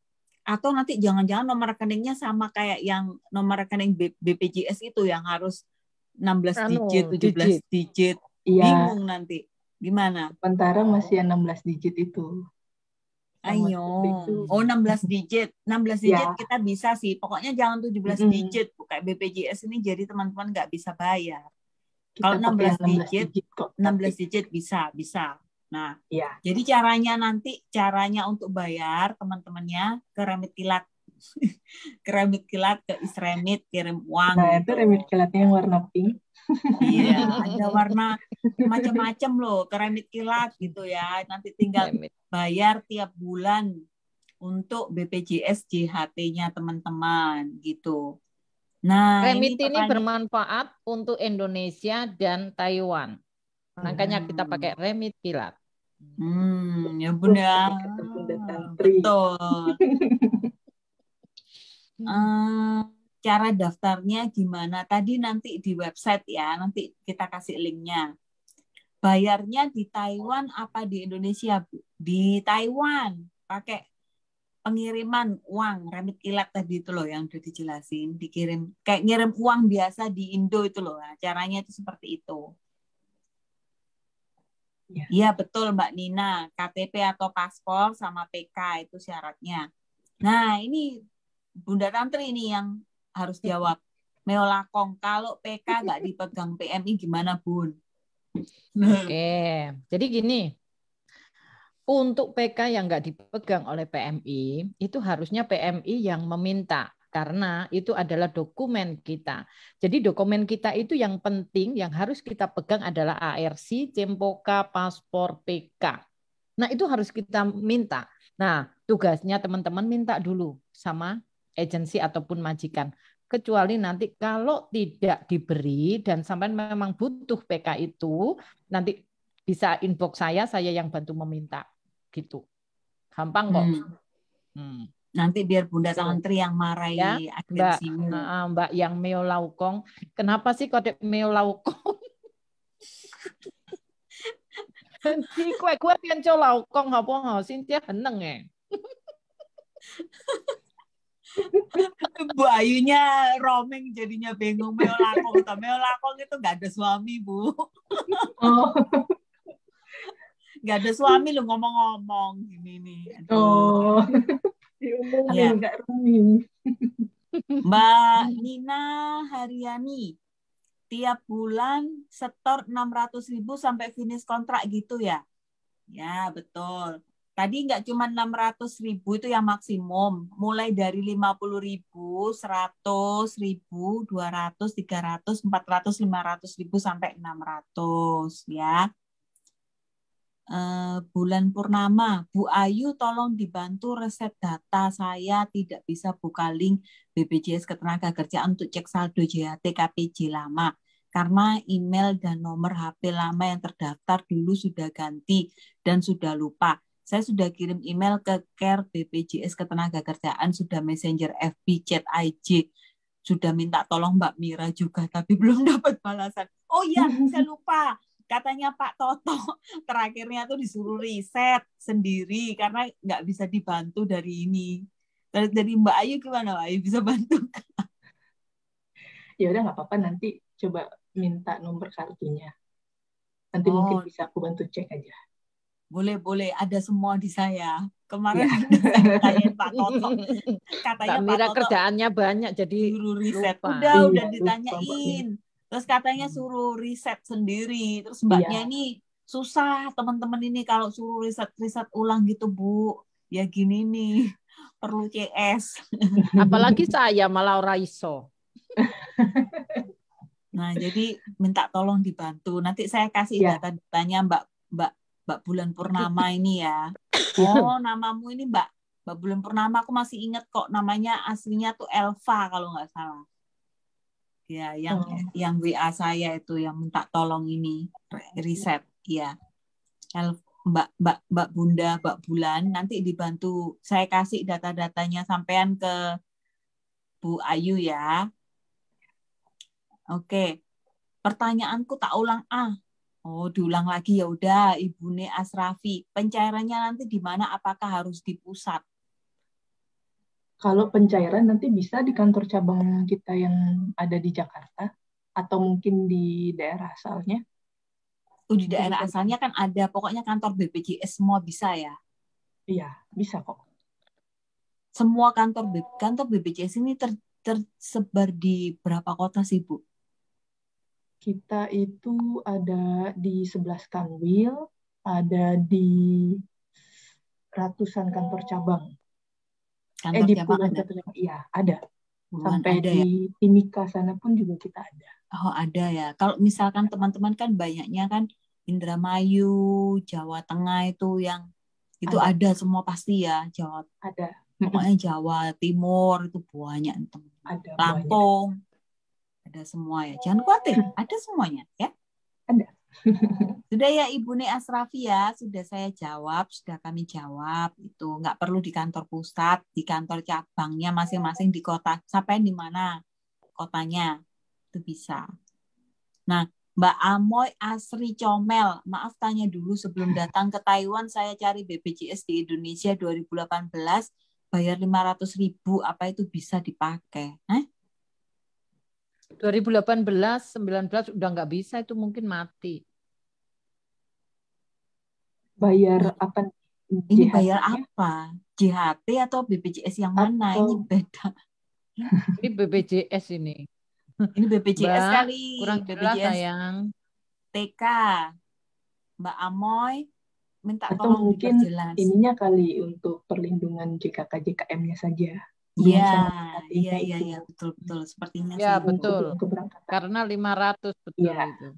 atau nanti jangan-jangan nomor rekeningnya sama kayak yang nomor rekening BPJS itu yang harus 16 digit, 17 digit. Bingung nanti. Gimana? Sementara masih 16 digit itu. Ayo. Oh, 16 digit. 16 digit kita bisa sih. Pokoknya jangan 17 digit. Kayak BPJS ini jadi teman-teman nggak bisa bayar. Kalau 16 digit bisa. Nah, jadi caranya untuk bayar teman-temannya ke Remit Kilat. Ke Remit Kilat, ke Isremit, kirim uang. Nah, itu Remit Kilatnya yang warna pink. Iya, ada warna macam-macam loh, ke Remit Kilat gitu ya. Nanti tinggal bayar tiap bulan untuk BPJS JHT-nya teman-teman gitu. Nah, Remit ini bermanfaat untuk Indonesia dan Taiwan. Makanya kita pakai Remit Kilat. Ya benar. Betul. Cara daftarnya gimana? Tadi nanti di website ya, nanti kita kasih linknya. Bayarnya di Taiwan apa di Indonesia, Bu? Di Taiwan, pakai pengiriman uang Remit Kilat tadi itu loh yang udah dijelasin, dikirim kayak ngirim uang biasa di Indo itu loh. Nah, caranya itu seperti itu. Iya betul Mbak Nina, KTP atau paspor sama PK itu syaratnya. Nah ini Bunda Tantri ini yang harus jawab. Meo Lakong, kalau PK nggak dipegang PMI gimana Bun? Oke, jadi gini. Untuk PK yang nggak dipegang oleh PMI, itu harusnya PMI yang meminta. Karena itu adalah dokumen kita. Jadi dokumen kita itu yang penting, yang harus kita pegang adalah ARC, Cempoka, paspor, PK. Nah itu harus kita minta. Nah tugasnya teman-teman minta dulu sama agensi ataupun majikan. Kecuali nanti kalau tidak diberi dan sampai memang butuh PK itu, nanti bisa inbox saya yang bantu meminta. Gitu. Gampang kok. Nanti biar Bunda Tuh. Tantri yang marahi Ya, Mbak, agensimu. Mbak yang Meo Laukong. Kenapa sih kode Meo Laukong? Chi kue pian cho Laukong hao bo hao xin dia heneng Bu Ayunya roaming jadinya bingung Meolakong. Meolakong itu nggak ada suami, Bu. Oh. Nggak ada suami lu ngomong-ngomong gini nih. Aduh. Oh. Ya. Nggak roaming. Mbak Nina Haryani, tiap bulan setor 600.000 sampai finish kontrak gitu ya? Ya, betul. Tadi nggak cuma 600.000 itu yang maksimum. Mulai dari 50.000, 100.000, 200, 300, 400, 500.000 sampai 600 ya. Bulan purnama, Bu Ayu tolong dibantu reset data, saya tidak bisa buka link BPJS Ketenagakerjaan untuk cek saldo JHT KPJ lama karena email dan nomor HP lama yang terdaftar dulu sudah ganti dan sudah lupa. Saya sudah kirim email ke Care BPJS Ketenagakerjaan, sudah Messenger FB, chat IG, sudah minta tolong Mbak Mira juga tapi belum dapat balasan. Oh iya, saya lupa. Katanya Pak Toto terakhirnya tuh disuruh riset sendiri karena nggak bisa dibantu dari ini. Dari Mbak Ayu gimana Mbak Ayu, bisa bantu? Ya udah nggak apa-apa, nanti coba minta nomor kartunya. Nanti mungkin bisa aku bantu cek aja. Boleh, ada semua di saya. Kemarin saya tanyain Pak Toto, katanya Mbak Mira Pak Toto kerjaannya banyak jadi suruh riset. lupa. Udah ditanyain. Terus katanya suruh riset sendiri. Terus Mbaknya ini susah, teman-teman ini kalau suruh riset ulang gitu, Bu. Ya gini nih, perlu CS. Apalagi saya malah ora iso. Nah, jadi minta tolong dibantu. Nanti saya kasih data-datanya Mbak Bulan Purnama ini ya. Oh, namamu ini Mbak Bulan Purnama, aku masih ingat kok namanya aslinya tuh Elva kalau nggak salah. Ya, yang WA saya itu yang minta tolong ini riset, ya. Mbak Bunda, Mbak Bulan, nanti dibantu. Saya kasih data-datanya sampean ke Bu Ayu ya. Oke. Pertanyaanku tak ulang Oh, diulang lagi ya udah, Ibu Ne Asrafi. Pencairannya nanti di mana? Apakah harus di pusat? Kalau pencairan nanti bisa di kantor cabang kita yang ada di Jakarta atau mungkin di daerah asalnya. Di daerah asalnya kan ada, pokoknya kantor BPJS semua bisa ya? Iya, bisa kok. Semua kantor BPJS ini tersebar di berapa kota sih, Bu? Kita itu ada di 11 kanwil, ada di ratusan kantor cabang. Di puluhan kantor cabang. Iya, ada. Sampai ada, di Timika sana pun juga kita ada. Oh, ada ya. Kalau misalkan teman-teman kan banyaknya kan Indramayu, Jawa Tengah itu yang itu ada semua pasti ya, Jawa. Ada. Pokoknya Jawa Timur itu banyak teman-teman. Ada. Lampung. Ada semua ya. Jangan khawatir, ada semuanya ya. Ada. Sudah ya Ibu Ne Asrafi ya, sudah saya jawab, sudah kami jawab. Itu nggak perlu di kantor pusat, di kantor cabangnya masing-masing di kota. Sampai di mana kotanya itu bisa. Nah, Mbak Amoy Asri Comel, maaf tanya dulu sebelum datang ke Taiwan, saya cari BPJS di Indonesia 2018, bayar 500.000, apa itu bisa dipakai? 2018, 19 udah nggak bisa, itu mungkin mati. Bayar apa? Ini bayar apa? JHT atau BPJS yang mana? Ini beda. Ini BPJS ini. Ini BPJS Mbak, kali. Kurang jelas BPJS sayang. TK. Mbak Amoy minta atau tolong mungkin diperjelas. Ininya kali untuk perlindungan JKK-JKM-nya saja. Iya, betul. Sepertinya ya, sih. Betul. Karena 500 betul ya. Itu.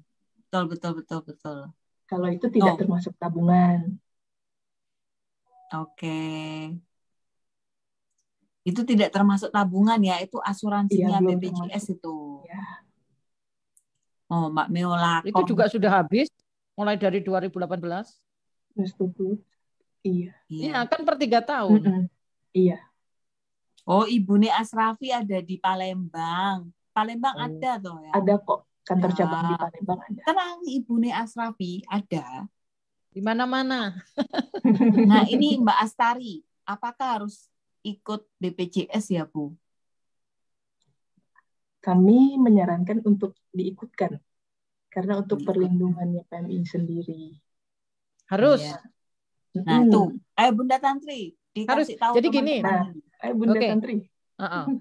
Betul. Kalau itu tidak termasuk tabungan. Oke. Itu tidak termasuk tabungan ya, itu asuransinya BPJS itu. Ya. Oh, Mbak Meola. Itu juga sudah habis mulai dari 2018. Iya. Iya, kan per 3 tahun. Iya. Oh, Ibune Asrafi ada di Palembang. Palembang Oh, ada toh ya? Ada kok, kantor cabang di Ya. Palembang ada. Tenang, Ibune Asrafi ada. di mana-mana. Nah, ini Mbak Astari, apakah harus ikut BPJS ya, Bu? Kami menyarankan untuk diikutkan, karena untuk Diikut. perlindungannya PMI sendiri. Harus. Iya. Nah, itu. Bunda Tantri, Harus. dikasih tahu Jadi gini. teman-teman. Ayo Bunda Oke. Tantri.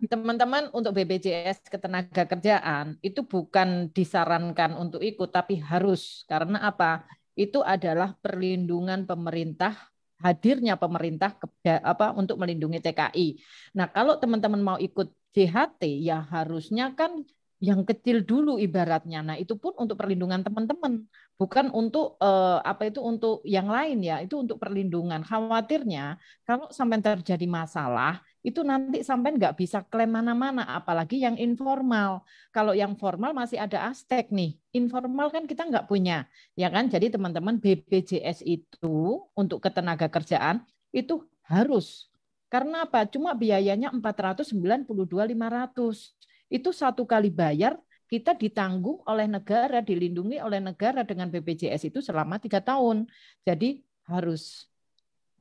Teman-teman, untuk BPJS Ketenagakerjaan itu bukan disarankan untuk ikut, tapi harus. Karena apa? Itu adalah perlindungan pemerintah, hadirnya pemerintah untuk melindungi TKI. Nah, kalau teman-teman mau ikut JHT, ya harusnya kan yang kecil dulu ibaratnya. Nah, itu pun untuk perlindungan teman-teman, bukan untuk untuk yang lain ya. Itu untuk perlindungan. Khawatirnya kalau sampai terjadi masalah, itu nanti sampai nggak bisa klaim mana-mana, apalagi yang informal. Kalau yang formal masih ada aspek nih, informal kan kita nggak punya, ya kan? Jadi teman-teman, BPJS itu untuk ketenagakerjaan itu harus. Karena apa? Cuma biayanya 492.500. Itu satu kali bayar, kita ditanggung oleh negara, dilindungi oleh negara dengan BPJS itu selama 3 tahun. Jadi harus.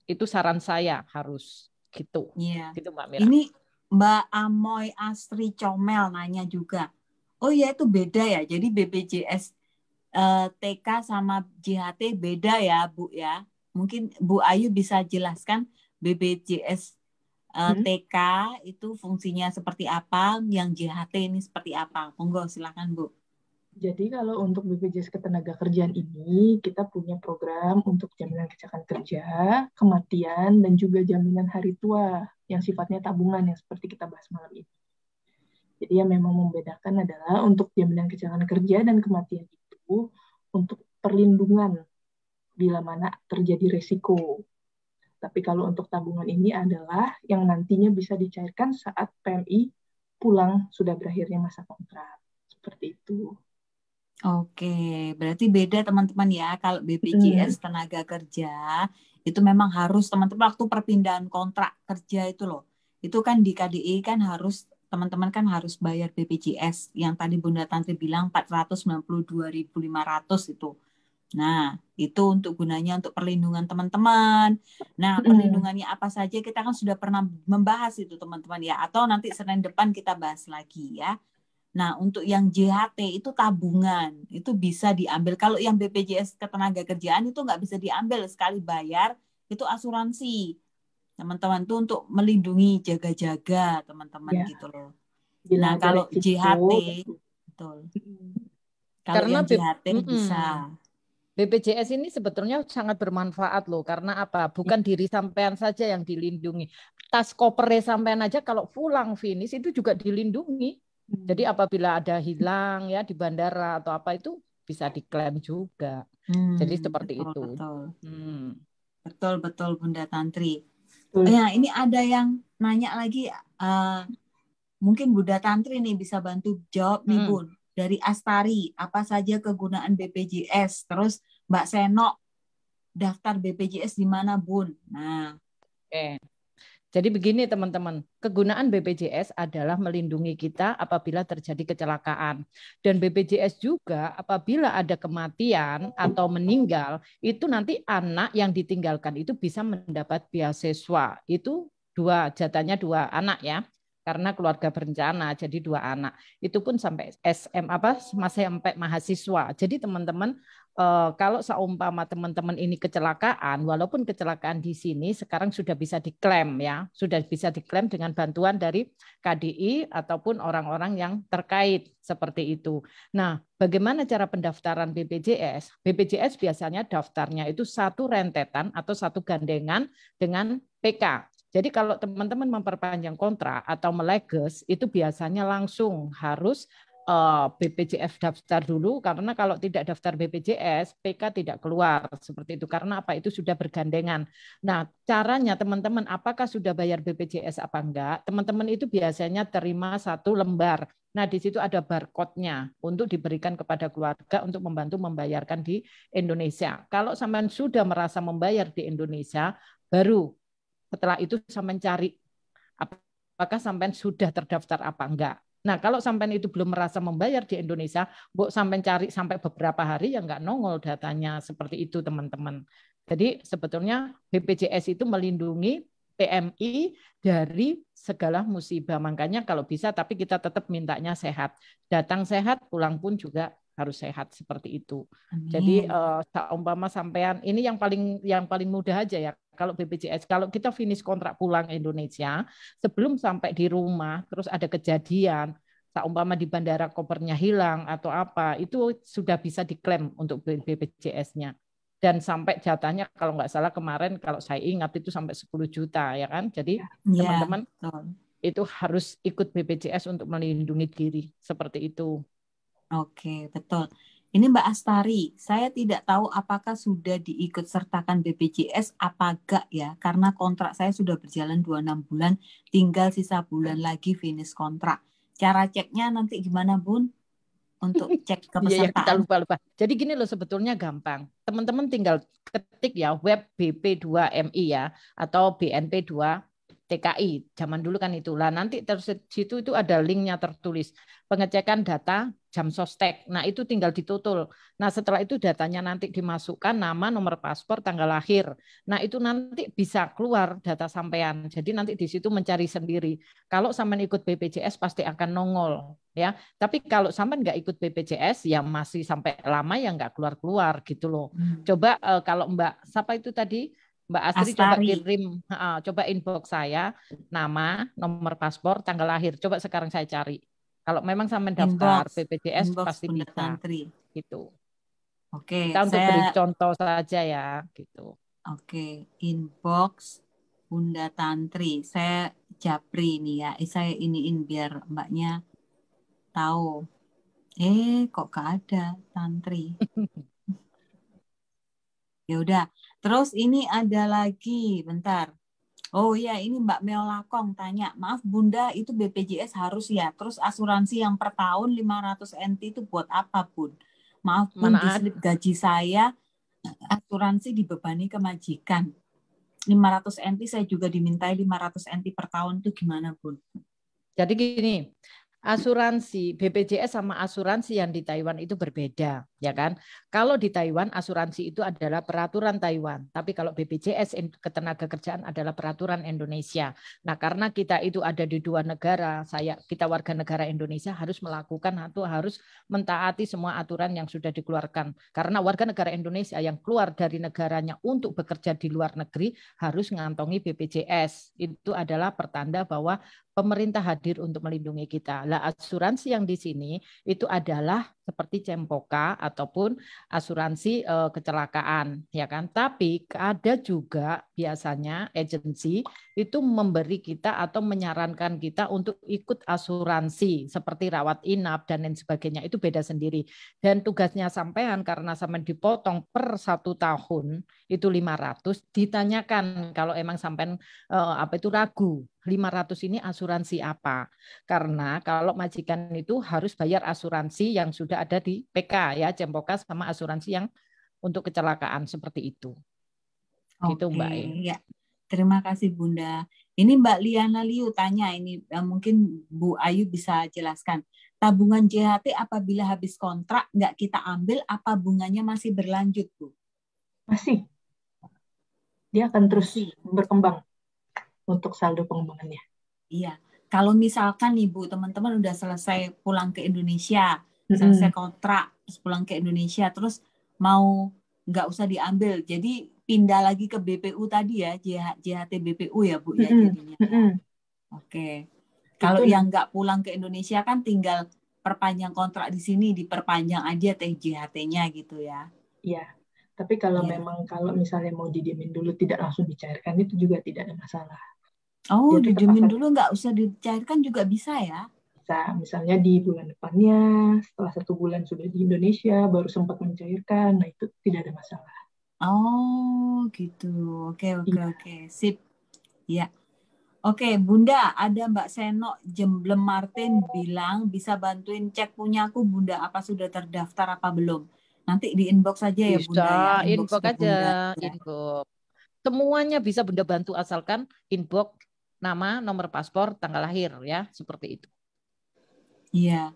Itu saran saya, harus. Gitu. Iya. Gitu Mbak Mira. Ini Mbak Amoy Astri Comel nanya juga. Oh ya, itu beda ya. Jadi BPJS TK sama JHT beda ya, Bu ya. Mungkin Bu Ayu bisa jelaskan BPJS TK itu fungsinya seperti apa, yang JHT ini seperti apa. Monggo silakan Bu. Jadi kalau untuk BPJS Ketenagakerjaan ini, kita punya program untuk jaminan kecelakaan kerja, kematian, dan juga jaminan hari tua yang sifatnya tabungan yang seperti kita bahas malam ini. Jadi yang memang membedakan adalah untuk jaminan kecelakaan kerja dan kematian itu untuk perlindungan bila mana terjadi resiko. Tapi kalau untuk tabungan ini adalah yang nantinya bisa dicairkan saat PMI pulang sudah berakhirnya masa kontrak. Seperti itu. Oke, berarti beda teman-teman ya. Kalau BPJS tenaga kerja itu memang harus teman-teman waktu perpindahan kontrak kerja itu loh. Itu kan di KDI kan harus teman-teman kan harus bayar BPJS yang tadi Bunda Tantri bilang 492.500 itu. Nah, itu untuk gunanya untuk perlindungan teman-teman. Nah, perlindungannya apa saja kita kan sudah pernah membahas itu teman-teman ya. Atau nanti Senin depan kita bahas lagi ya. Nah, untuk yang JHT itu tabungan, itu bisa diambil. Kalau yang BPJS Ketenagakerjaan itu nggak bisa diambil, sekali bayar, itu asuransi. Teman-teman itu untuk melindungi jaga-jaga teman-teman Ya. gitu loh. Bila Nah, ada kalau resiko, JHT, betul. Kalau Karena yang JHT bisa. BPJS ini sebetulnya sangat bermanfaat loh. Karena apa? Bukan diri sampean saja yang dilindungi. Tas kopernya sampean aja kalau pulang finish itu juga dilindungi. Jadi apabila ada hilang ya di bandara atau apa itu bisa diklaim juga. Jadi seperti betul, itu. Betul Bunda Tantri. Ya, ini ada yang nanya lagi. Mungkin Bunda Tantri nih bisa bantu jawab nih Bun. Dari Astari, apa saja kegunaan BPJS? Terus Mbak Seno, daftar BPJS di mana Bun? Nah, oke. Jadi begini teman-teman, kegunaan BPJS adalah melindungi kita apabila terjadi kecelakaan. Dan BPJS juga apabila ada kematian atau meninggal, itu nanti anak yang ditinggalkan itu bisa mendapat beasiswa. Itu jatahnya 2 anak ya. Karena keluarga berencana, jadi 2 anak. Itu pun sampai masih sampai mahasiswa. Jadi teman-teman, kalau seumpama teman-teman ini kecelakaan, walaupun kecelakaan di sini sekarang sudah bisa diklaim ya, sudah bisa diklaim dengan bantuan dari KDI ataupun orang-orang yang terkait seperti itu. Nah, bagaimana cara pendaftaran BPJS? BPJS biasanya daftarnya itu satu rentetan atau satu gandengan dengan PK. Jadi kalau teman-teman memperpanjang kontrak atau meleges, itu biasanya langsung harus BPJS daftar dulu, karena kalau tidak daftar BPJS, PK tidak keluar seperti itu. Karena apa? Itu sudah bergandengan. Nah, caranya teman-teman, apakah sudah bayar BPJS apa enggak? Teman-teman itu biasanya terima 1 lembar. Nah, di situ ada barcode-nya untuk diberikan kepada keluarga untuk membantu membayarkan di Indonesia. Kalau sampean sudah merasa membayar di Indonesia, baru setelah itu sampean cari apakah sampean sudah terdaftar apa enggak. Nah, kalau sampean itu belum merasa membayar di Indonesia, mbok sampean cari sampai beberapa hari ya nggak nongol datanya seperti itu, teman-teman. Jadi sebetulnya BPJS itu melindungi PMI dari segala musibah. Makanya kalau bisa, tapi kita tetap mintanya sehat. Datang sehat, pulang pun juga harus sehat seperti itu. Amin. Jadi umpama sampean ini yang paling mudah aja ya. Kalau BPJS, kalau kita finish kontrak pulang Indonesia, sebelum sampai di rumah, terus ada kejadian, umpama di bandara kopernya hilang atau apa, itu sudah bisa diklaim untuk BPJS-nya. Dan sampai jatahnya kalau nggak salah kemarin kalau saya ingat itu sampai 10 juta ya kan. Jadi teman-teman itu harus ikut BPJS untuk melindungi diri seperti itu. Oke, betul. Ini Mbak Astari, saya tidak tahu apakah sudah diikut sertakan BPJS apa enggak ya, karena kontrak saya sudah berjalan 26 bulan, tinggal sisa bulan lagi finish kontrak. Cara ceknya nanti gimana, Bun? Untuk cek kepesertaan. Iya, kita lupa. Jadi gini loh, sebetulnya gampang. Teman-teman tinggal ketik ya web BP2MI ya, atau BNP2 TKI. Zaman dulu kan itu. Lah nanti terus situ itu ada linknya tertulis. Pengecekan data jam sostek. Nah itu tinggal ditutul. Nah setelah itu datanya nanti dimasukkan nama, nomor paspor, tanggal lahir. Nah itu nanti bisa keluar data sampean. Jadi nanti di situ mencari sendiri. Kalau sampean ikut BPJS pasti akan nongol. Ya, tapi kalau sampean nggak ikut BPJS ya masih sampai lama ya nggak keluar-keluar gitu loh. Coba kalau Mbak, siapa itu tadi? Mbak Astri coba kirim, coba inbox saya, nama, nomor paspor, tanggal lahir. Coba sekarang saya cari. Kalau memang sampai daftar BPJS pasti bisa. Tantri. Gitu. Oke, kita untuk beri contoh saja ya, gitu. Oke, inbox Bunda Tantri. Saya japri nih ya. Saya iniin biar Mbaknya tahu. Kok gak ada Tantri? Ya udah. Terus ini ada lagi, bentar. Oh iya, ini Mbak Meolakong tanya, maaf Bunda, itu BPJS harus ya. Terus asuransi yang per tahun 500 NT itu buat apa, Bun? Maaf Bun, di slip gaji saya asuransi dibebani ke majikan. 500 NT saya juga dimintai 500 NT per tahun, itu gimana, Bun? Jadi gini, asuransi BPJS sama asuransi yang di Taiwan itu berbeda, ya kan? Kalau di Taiwan asuransi itu adalah peraturan Taiwan, tapi kalau BPJS ketenagakerjaan adalah peraturan Indonesia. Nah, karena kita itu ada di dua negara, kita warga negara Indonesia harus melakukan atau harus mentaati semua aturan yang sudah dikeluarkan. Karena warga negara Indonesia yang keluar dari negaranya untuk bekerja di luar negeri harus mengantongi BPJS. Itu adalah pertanda bahwa pemerintah hadir untuk melindungi kita. Lah asuransi yang di sini itu adalah seperti Cempoka ataupun asuransi kecelakaan, ya kan? Tapi ada juga biasanya agensi itu memberi kita atau menyarankan kita untuk ikut asuransi seperti rawat inap dan lain sebagainya. Itu beda sendiri. Dan tugasnya sampean karena sampean dipotong per 1 tahun itu 500, ditanyakan kalau emang sampean ragu 500 ini asuransi apa? Karena kalau majikan itu harus bayar asuransi yang sudah ada di PK ya, Cempoka sama asuransi yang untuk kecelakaan seperti itu. Gitu Mbak. Ya. Terima kasih Bunda. Ini Mbak Liana Liu tanya, ini mungkin Bu Ayu bisa jelaskan. Tabungan JHT apabila habis kontrak nggak kita ambil, apa bunganya masih berlanjut, Bu? Masih. Dia akan terus berkembang untuk saldo pengembangannya. Iya. Kalau misalkan nih Bu, teman-teman udah selesai pulang ke Indonesia, selesai kontrak, terus pulang ke Indonesia, terus mau nggak usah diambil, jadi pindah lagi ke BPU tadi ya, JHT BPU ya Bu ya jadinya. Oke. Kalau yang nggak pulang ke Indonesia kan tinggal perpanjang kontrak di sini, diperpanjang aja JHT-nya gitu ya. Iya. Tapi kalau memang kalau misalnya mau didiemin dulu tidak langsung dicairkan itu juga tidak ada masalah. Oh, didiemin dulu nggak usah dicairkan juga bisa ya? Bisa, misalnya di bulan depannya, setelah 1 bulan sudah di Indonesia, baru sempat mencairkan, nah itu tidak ada masalah. Oh, gitu. Oke. Sip. Ya. Oke, Bunda, ada Mbak Seno Jemblem Martin bilang bisa bantuin cek punya aku, Bunda, apa sudah terdaftar apa belum? Nanti di inbox saja ya Bunda ya. Inbox aja, inbox. Semuanya bisa Bunda bantu asalkan inbox nama, nomor paspor, tanggal lahir ya, seperti itu. Iya.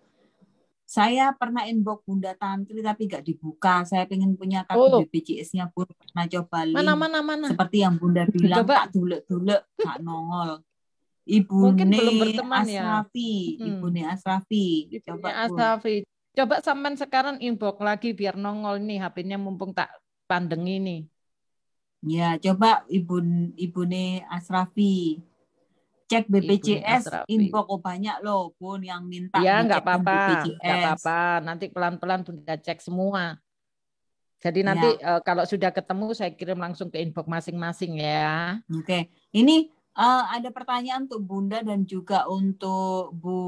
Saya pernah inbox Bunda Tantri tapi nggak dibuka. Saya pengen punya kartu Oh, BPJS-nya Bun. Pernah coba mana. link. Seperti yang Bunda bilang, Coba. tak dulek-dulek, tak nongol. Mungkin Ibune belum berteman ya. Asrafi. Ibune Asrafi. Coba Bun. Asrafi. Coba sampean sekarang inbox lagi biar nongol nih HP-nya mumpung tak pandeng ini. Ya, coba Ibune Asrafi. Cek BPJS inbox banyak loh Bun yang minta ya, dicek nggak apa-apa, BPJS. nggak apa-apa. Nanti pelan-pelan Bunda cek semua. Jadi nanti kalau sudah ketemu saya kirim langsung ke inbox masing-masing ya. Oke, ini ada pertanyaan untuk Bunda dan juga untuk Bu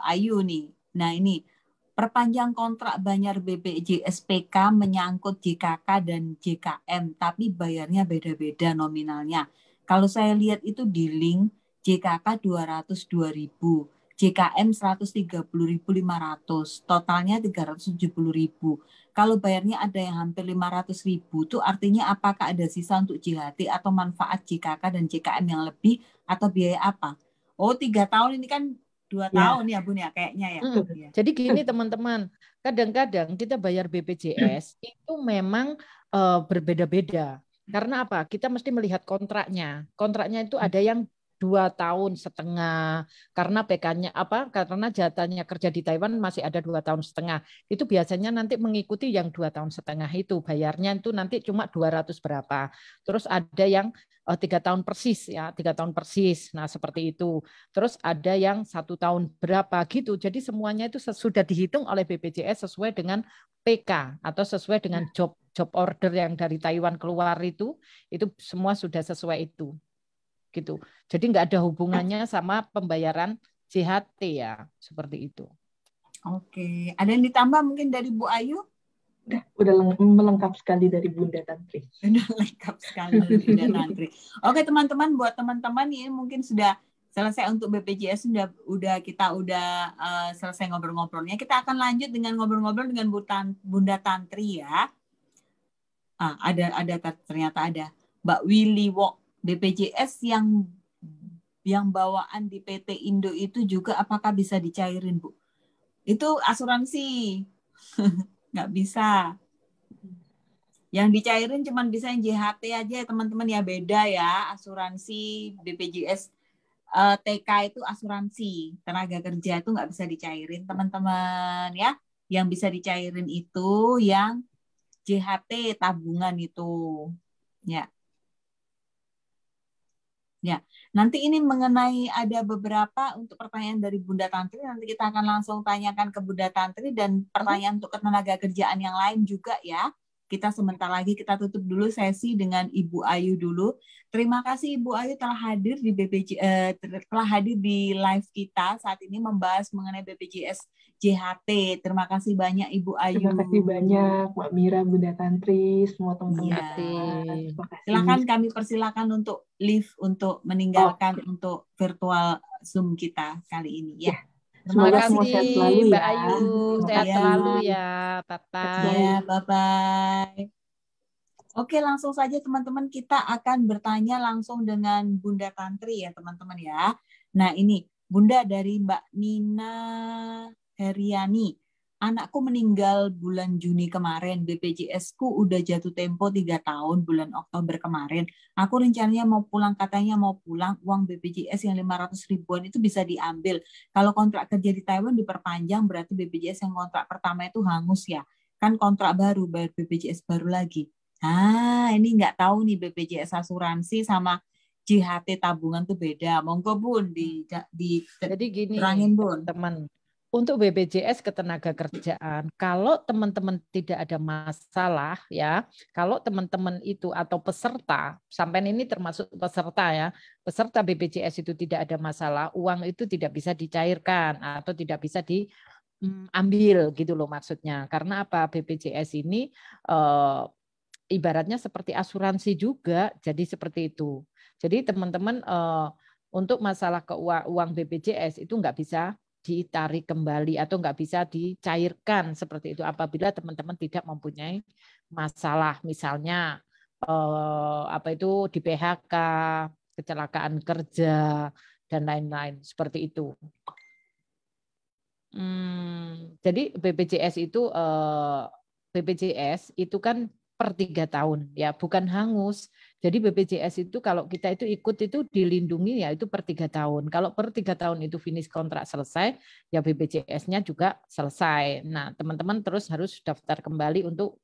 Ayu nih. Nah ini perpanjang kontrak bayar BPJS PK menyangkut JKK dan JKM, tapi bayarnya beda-beda nominalnya. Kalau saya lihat itu di link JKK 202.000, JKM 130.500, totalnya 370.000. Kalau bayarnya ada yang hampir 500.000, itu artinya apakah ada sisa untuk JHT atau manfaat JKK dan JKM yang lebih atau biaya apa? Oh, 3 tahun ini kan 2 tahun ya Bun ya kayaknya ya. Jadi gini teman-teman, kadang-kadang kita bayar BPJS itu memang berbeda-beda. Karena apa? Kita mesti melihat kontraknya. Kontraknya itu ada yang 2,5 tahun, karena PK-nya apa? Karena jatahnya kerja di Taiwan masih ada 2,5 tahun. Itu biasanya nanti mengikuti yang 2,5 tahun itu, bayarnya itu nanti cuma 200 berapa. Terus ada yang 3 tahun persis ya, 3 tahun persis. Nah seperti itu. Terus ada yang 1 tahun berapa gitu. Jadi semuanya itu sudah dihitung oleh BPJS sesuai dengan PK atau sesuai dengan job order yang dari Taiwan keluar itu semua sudah sesuai itu. Gitu. Jadi nggak ada hubungannya sama pembayaran JHT ya, seperti itu. Oke, ada yang ditambah mungkin dari Bu Ayu? Udah melengkap sekali dari Bunda Tantri. Udah lengkap sekali dari Bunda Tantri. Oke teman-teman, buat teman-teman ini mungkin sudah selesai untuk BPJS, kita udah selesai ngobrol-ngobrolnya. Kita akan lanjut dengan ngobrol-ngobrol dengan Bunda Tantri ya. Ternyata ada Mbak Willy Wok. BPJS yang bawaan di PT Indo itu juga apakah bisa dicairin, Bu? Itu asuransi. Nggak bisa. Yang dicairin cuma bisa yang JHT aja ya teman-teman ya, beda ya. Asuransi BPJS TK itu asuransi. Tenaga kerja itu nggak bisa dicairin teman-teman ya. Yang bisa dicairin itu yang JHT tabungan itu. Ya. Ya, nanti ini mengenai ada beberapa untuk pertanyaan dari Bunda Tantri, nanti kita akan langsung tanyakan ke Bunda Tantri dan pertanyaan untuk tenaga kerjaan yang lain juga ya. Kita sebentar lagi kita tutup dulu sesi dengan Ibu Ayu dulu. Terima kasih Ibu Ayu telah hadir di telah hadir di live kita saat ini membahas mengenai BPJS JHT. Terima kasih banyak Ibu Ayu. Terima kasih banyak Mbak Mira, Bunda Tantri, semua teman-teman. Silakan kami persilakan untuk live untuk meninggalkan untuk virtual Zoom kita kali ini ya. Terima kasih sehat selalu Mbak Ayu, sehat selalu ya. Bye-bye. Ya, bye-bye. Oke, langsung saja teman-teman kita akan bertanya langsung dengan Bunda Tantri ya teman-teman ya. Nah ini Bunda dari Mbak Nina Heriani. Anakku meninggal bulan Juni kemarin, BPJS-ku udah jatuh tempo 3 tahun bulan Oktober kemarin. Aku rencananya mau pulang, katanya mau pulang, uang BPJS yang 500 ribuan itu bisa diambil. Kalau kontrak kerja di Taiwan diperpanjang, berarti BPJS yang kontrak pertama itu hangus ya. Kan kontrak baru, bayar BPJS baru lagi. Ini nggak tahu nih BPJS asuransi sama JHT tabungan tuh beda. Monggo Bun, jadi gini, terangin Bun. Teman. Untuk BPJS ketenagakerjaan, kalau teman-teman tidak ada masalah ya, kalau teman-teman itu atau peserta, sampai ini termasuk peserta ya, peserta BPJS itu tidak ada masalah, uang itu tidak bisa dicairkan atau tidak bisa diambil gitu loh maksudnya. Karena apa? BPJS ini ibaratnya seperti asuransi juga, jadi seperti itu. Jadi teman-teman untuk masalah uang BPJS itu nggak bisa ditarik kembali atau nggak bisa dicairkan seperti itu apabila teman-teman tidak mempunyai masalah, misalnya di PHK kecelakaan kerja, dan lain-lain. Seperti itu. Jadi BPJS itu kan per 3 tahun, ya bukan hangus. Jadi BPJS itu kalau kita itu ikut itu dilindungi ya itu per 3 tahun. Kalau per 3 tahun itu finish kontrak selesai, ya BPJS-nya juga selesai. Nah, teman-teman terus harus daftar kembali untuk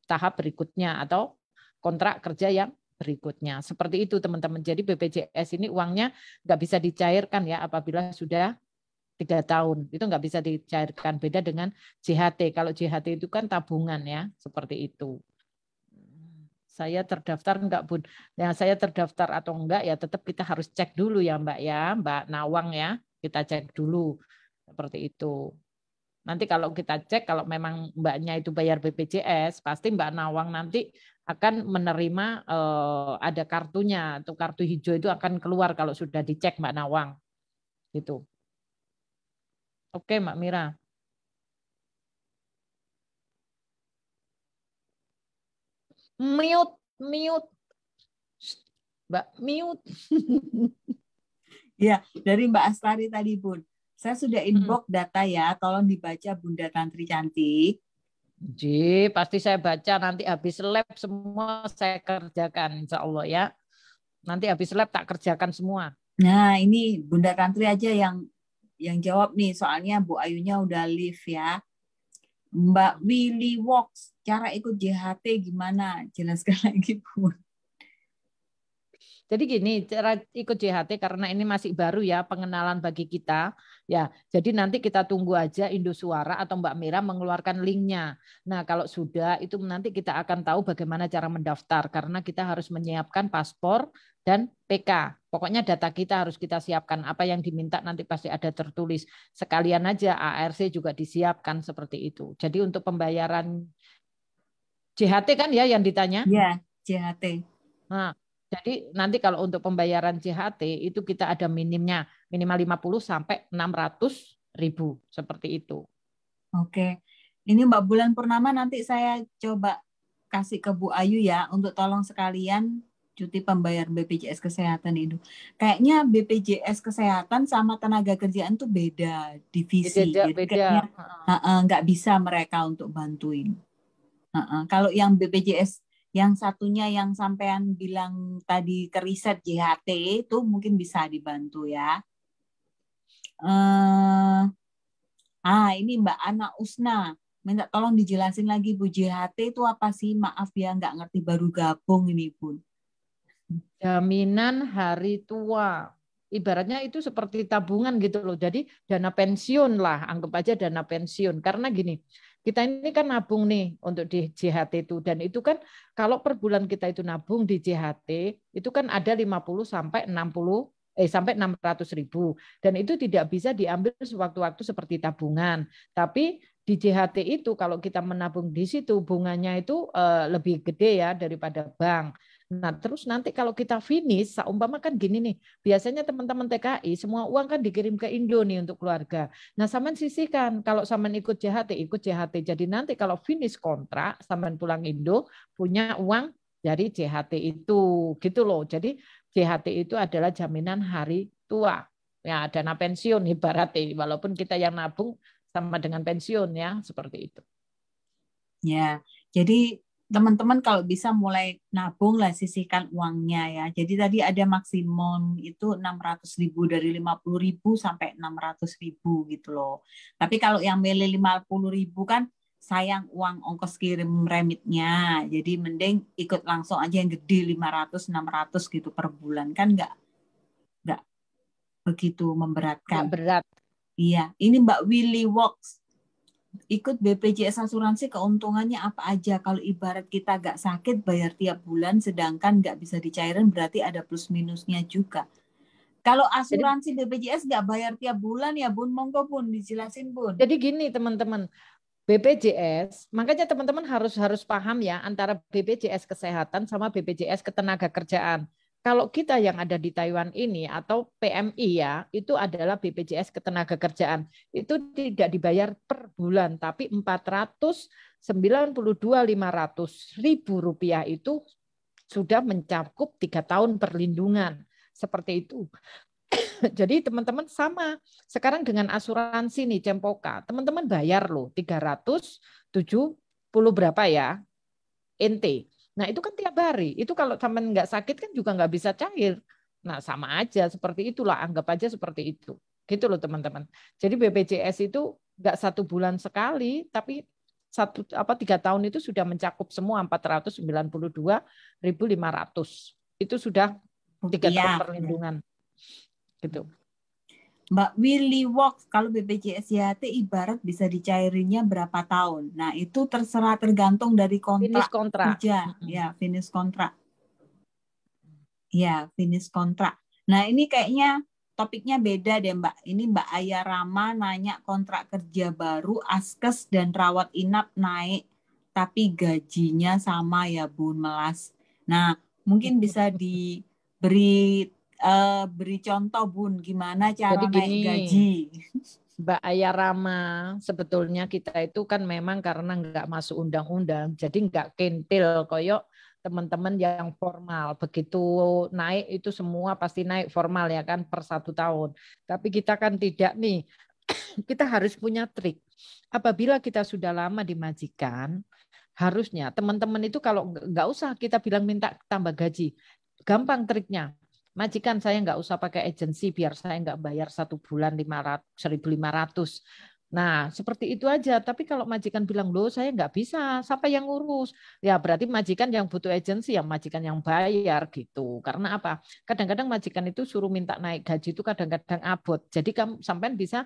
tahap berikutnya atau kontrak kerja yang berikutnya. Seperti itu teman-teman. Jadi BPJS ini uangnya nggak bisa dicairkan ya apabila sudah 3 tahun. Itu nggak bisa dicairkan. Beda dengan JHT. Kalau JHT itu kan tabungan ya. Seperti itu. Saya terdaftar enggak, Bun? Ya, saya terdaftar atau enggak ya tetap kita harus cek dulu ya Mbak ya. Mbak Nawang ya. Kita cek dulu. Seperti itu. Nanti kalau kita cek, kalau memang mbaknya itu bayar BPJS, pasti Mbak Nawang nanti akan menerima ada kartunya, atau kartu hijau itu akan keluar kalau sudah dicek Mbak Nawang. Gitu. Oke Mbak Mira. Mute. Mbak, mute. Ya, dari Mbak Astari tadi, Bun. Saya sudah inbox data ya, tolong dibaca Bunda Tantri cantik. Ji, pasti saya baca nanti habis lab semua saya kerjakan insya Allah ya. Nanti habis lab tak kerjakan semua. Nah, ini Bunda Tantri aja yang jawab nih, soalnya Bu Ayunya udah live ya. Mbak Willy Works, cara ikut JHT gimana? Jelaskan lagi, Bun. Jadi gini, cara ikut JHT karena ini masih baru ya pengenalan bagi kita. Ya, jadi nanti kita tunggu aja Indosuara atau Mbak Mira mengeluarkan linknya. Nah, kalau sudah itu nanti kita akan tahu bagaimana cara mendaftar karena kita harus menyiapkan paspor dan PK. Pokoknya data kita harus kita siapkan. Apa yang diminta nanti pasti ada tertulis. Sekalian aja ARC juga disiapkan seperti itu. Jadi untuk pembayaran JHT kan ya yang ditanya? Ya, JHT. Nah, jadi nanti kalau untuk pembayaran JHT itu kita ada minimnya, minimal 50 sampai 600.000 seperti itu. Oke. Ini Mbak Bulan Purnama nanti saya coba kasih ke Bu Ayu ya untuk tolong sekalian cuti pembayar BPJS Kesehatan itu. Kayaknya BPJS Kesehatan sama tenaga kerjaan tuh beda divisi. Beda. Jadi kayaknya nggak bisa mereka untuk bantuin. Kalau yang BPJS yang satunya yang sampean bilang tadi ke riset JHT itu mungkin bisa dibantu ya. Ini Mbak Ana Usna minta tolong dijelasin lagi Bu, JHT itu apa sih? Maaf ya nggak ngerti, baru gabung ini Bun. Jaminan hari tua. Ibaratnya itu seperti tabungan gitu loh. Jadi dana pensiun lah, anggap aja dana pensiun. Karena gini, kita ini kan nabung nih untuk di JHT itu. Dan itu kan kalau per bulan kita itu nabung di JHT, itu kan ada 50 sampai 600.000. Dan itu tidak bisa diambil sewaktu-waktu seperti tabungan. Tapi di JHT itu kalau kita menabung di situ bunganya itu lebih gede ya daripada bank. Nah, terus nanti kalau kita finish, seumpama kan gini nih, biasanya teman-teman TKI semua uang kan dikirim ke Indo nih untuk keluarga. Nah, saman sisihkan kalau saman ikut JHT. Jadi nanti kalau finish kontrak, saman pulang Indo punya uang dari JHT itu, gitu loh. Jadi JHT itu adalah jaminan hari tua. Ya, dana pensiun ibaratnya, walaupun kita yang nabung sama dengan pensiun ya, seperti itu. Ya, jadi teman-teman kalau bisa mulai nabung lah, sisihkan uangnya ya. Jadi tadi ada maksimum itu 600.000 dari 50.000 sampai 600.000 gitu loh. Tapi kalau yang milih 50.000 kan sayang uang ongkos kirim remitnya. Jadi mending ikut langsung aja yang gede 500-600 gitu per bulan kan nggak begitu memberatkan. Nggak berat. Iya, ini Mbak Willy Works. Ikut BPJS asuransi keuntungannya apa aja? Kalau ibarat kita nggak sakit bayar tiap bulan, sedangkan nggak bisa dicairin berarti ada plus minusnya juga. Kalau asuransi BPJS nggak bayar tiap bulan ya Bun, monggo Bun dijelasin Bun. Jadi gini teman-teman, BPJS, makanya teman-teman harus paham ya antara BPJS Kesehatan sama BPJS Ketenagakerjaan. Kalau kita yang ada di Taiwan ini atau PMI ya, itu adalah BPJS Ketenagakerjaan. Itu tidak dibayar per bulan, tapi 492.500.000 rupiah itu sudah mencakup 3 tahun perlindungan. Seperti itu. Jadi teman-teman sama. Sekarang dengan asuransi nih Cempoka, teman-teman bayar loh 370 berapa ya? NT. Nah, itu kan tiap hari. Itu kalau teman nggak sakit kan juga nggak bisa cair. Nah, sama aja seperti itulah, anggap aja seperti itu. Gitu loh teman-teman. Jadi BPJS itu nggak 1 bulan sekali, tapi 3 tahun itu sudah mencakup semua 492.500. Itu sudah 3 tahun perlindungan. Gitu. Mbak Willy Walks, kalau BPJS YHT ibarat bisa dicairinnya berapa tahun. Nah, itu tergantung dari kontrak kerja. Ya, finish kontrak. Ya, finish kontrak. Nah, ini kayaknya topiknya beda deh, Mbak. Ini Mbak Aya Rama nanya kontrak kerja baru, askes dan rawat inap naik, tapi gajinya sama ya, Bun Melas. Nah, mungkin bisa diberi contoh, Bun, gimana cara naik gaji. Mbak Aya Rama, sebetulnya kita itu kan memang karena nggak masuk undang-undang, jadi nggak kentil koyok teman-teman yang formal. Begitu naik itu semua pasti naik formal ya kan per 1 tahun. Tapi kita kan tidak nih, kita harus punya trik. Apabila kita sudah lama di majikan, harusnya teman-teman itu kalau nggak usah kita bilang minta tambah gaji. Gampang triknya. Majikan saya nggak usah pakai agensi biar saya nggak bayar 1 bulan 1.500. Nah, seperti itu aja. Tapi kalau majikan bilang, loh saya nggak bisa, siapa yang ngurus? Ya berarti majikan yang butuh agensi, ya majikan yang bayar gitu. Karena apa? Kadang-kadang majikan itu suruh minta naik gaji itu kadang-kadang abot. Jadi kamu sampai bisa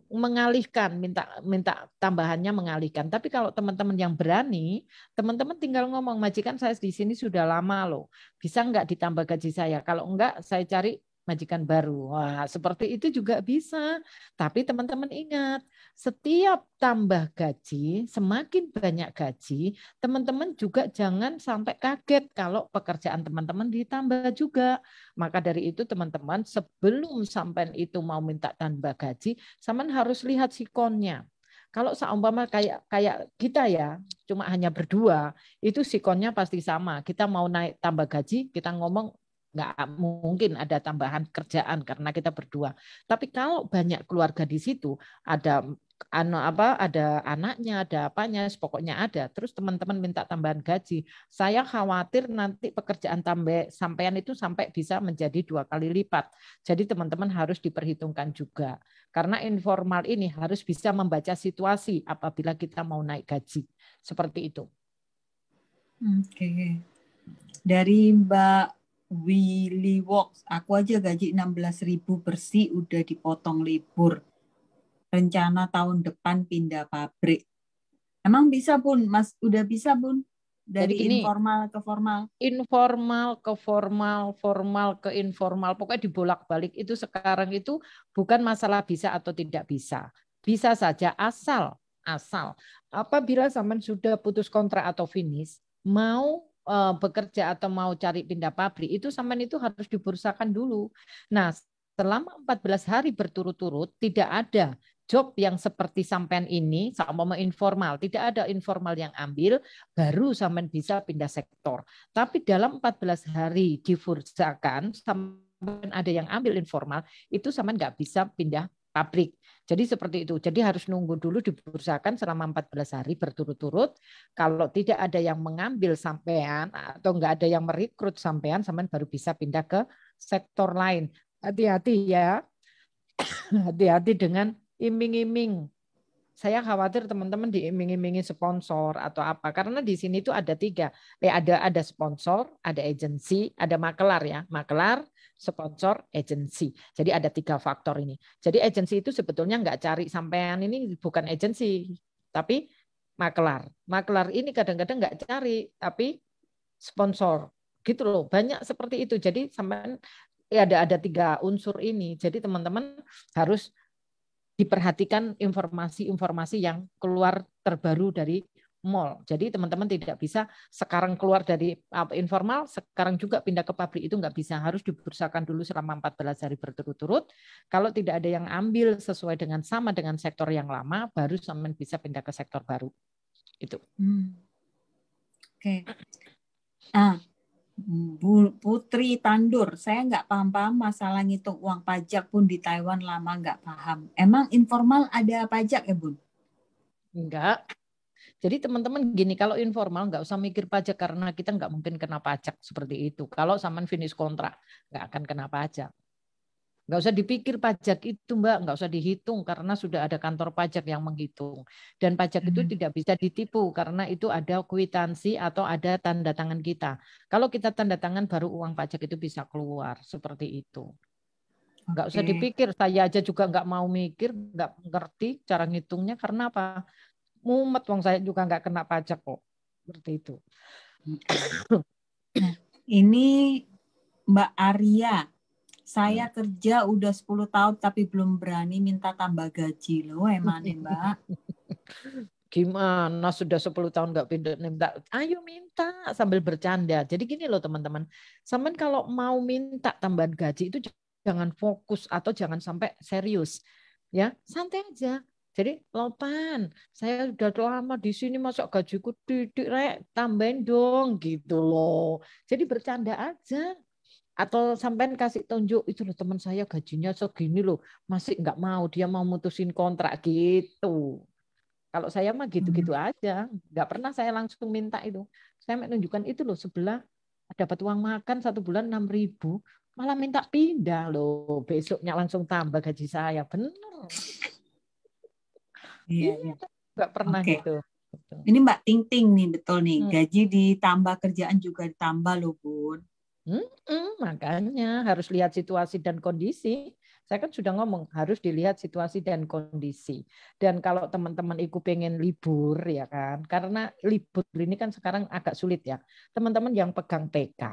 mengalihkan, minta tambahannya mengalihkan. Tapi kalau teman-teman yang berani, teman-teman tinggal ngomong, majikan saya di sini sudah lama loh. Bisa nggak ditambah gaji saya? Kalau enggak, saya cari majikan baru. Wah, seperti itu juga bisa. Tapi teman-teman ingat, setiap tambah gaji, semakin banyak gaji, teman-teman juga jangan sampai kaget kalau pekerjaan teman-teman ditambah juga. Maka dari itu teman-teman sebelum sampai itu mau minta tambah gaji, teman harus lihat sikonnya. Kalau seumpama kayak kita ya, cuma hanya berdua, itu sikonnya pasti sama. Kita mau naik tambah gaji, kita ngomong nggak mungkin ada tambahan kerjaan karena kita berdua. Tapi kalau banyak keluarga di situ, ada ada anaknya, ada apanya, pokoknya ada. Terus teman-teman minta tambahan gaji. Saya khawatir nanti pekerjaan sampean itu sampai bisa menjadi 2 kali lipat. Jadi teman-teman harus diperhitungkan juga. Karena informal ini harus bisa membaca situasi apabila kita mau naik gaji. Seperti itu. Oke. Dari Mbak Willy Walks, aku aja gaji 16.000 bersih udah dipotong libur. Rencana tahun depan pindah pabrik. Emang bisa, Bun? Mas, udah bisa, Bun? Dari gini, informal ke formal. Informal ke formal, formal ke informal. Pokoknya dibolak-balik itu sekarang itu bukan masalah bisa atau tidak bisa. Bisa saja asal apabila zaman sudah putus kontrak atau finish, mau bekerja atau mau cari pindah pabrik, itu sampean itu harus dibursakan dulu. Nah, selama 14 hari berturut-turut tidak ada job yang seperti sampean ini, sama informal, tidak ada informal yang ambil, baru sampean bisa pindah sektor. Tapi dalam 14 hari dibursakan, sampean ada yang ambil informal, itu sampean nggak bisa pindah pabrik. Jadi seperti itu. Jadi harus nunggu dulu dibursakan selama 14 hari berturut-turut. Kalau tidak ada yang mengambil sampean atau nggak ada yang merekrut sampean baru bisa pindah ke sektor lain. Hati-hati ya. Hati-hati dengan iming-iming. Saya khawatir teman-teman diiming-imingi sponsor atau apa. Karena di sini itu ada 3. Ada sponsor, ada agensi, ada makelar ya. Makelar, sponsor, agensi. Jadi ada 3 faktor ini. Jadi agensi itu sebetulnya nggak cari sampean, ini bukan agensi, tapi makelar. Makelar ini kadang-kadang nggak cari, tapi sponsor. Gitu loh. Banyak seperti itu. Jadi sampean ada 3 unsur ini. Jadi teman-teman harus diperhatikan informasi-informasi yang keluar terbaru dari mall. Jadi teman-teman tidak bisa sekarang keluar dari informal, sekarang juga pindah ke pabrik, itu nggak bisa. Harus dibursakan dulu selama 14 hari berturut-turut. Kalau tidak ada yang ambil sesuai dengan sama dengan sektor yang lama, baru sampean bisa pindah ke sektor baru. Itu. Oke. Nah, Putri Tandur, saya nggak paham-paham masalah ngitung uang pajak pun di Taiwan lama nggak paham. Emang informal ada pajak ya Bun? Enggak. Jadi teman-teman gini, kalau informal nggak usah mikir pajak karena kita nggak mungkin kena pajak seperti itu. Kalau sampean finish kontrak nggak akan kena pajak. Nggak usah dipikir pajak itu Mbak, nggak usah dihitung karena sudah ada kantor pajak yang menghitung. Dan pajak itu tidak bisa ditipu karena itu ada kwitansi atau ada tanda tangan kita. Kalau kita tanda tangan baru uang pajak itu bisa keluar, seperti itu. Nggak usah dipikir, saya aja juga nggak mau mikir, nggak ngerti cara ngitungnya karena apa? Mumet, wong saya juga nggak kena pajak kok. Seperti itu. Nah, ini Mbak Arya. Saya kerja udah 10 tahun tapi belum berani minta tambah gaji loh. Emang nih Mbak? Gimana sudah 10 tahun nggak minta? Ayo minta sambil bercanda. Jadi gini loh teman-teman. Sampean kalau mau minta tambahan gaji itu jangan fokus atau jangan sampai serius. Ya, santai aja. Jadi Lopan, saya udah lama di sini masuk gajiku didik rek, tambahin dong gitu loh. Jadi bercanda aja. Atau sampean kasih tunjuk itu loh teman saya gajinya segini loh, masih nggak mau, dia mau mutusin kontrak gitu. Kalau saya mah gitu-gitu aja, nggak pernah saya langsung minta itu. Saya menunjukkan itu loh sebelah dapat uang makan 1 bulan 6.000, malah minta pindah loh, besoknya langsung tambah gaji saya, bener. Iya. Nggak pernah gitu. Ini Mbak Ting Ting nih, betul nih, gaji ditambah kerjaan juga ditambah loh Bun. Makanya harus lihat situasi dan kondisi. Saya kan sudah ngomong harus dilihat situasi dan kondisi. Dan kalau teman-teman ikut pengen libur ya kan, karena libur ini kan sekarang agak sulit ya. Teman-teman yang pegang PK,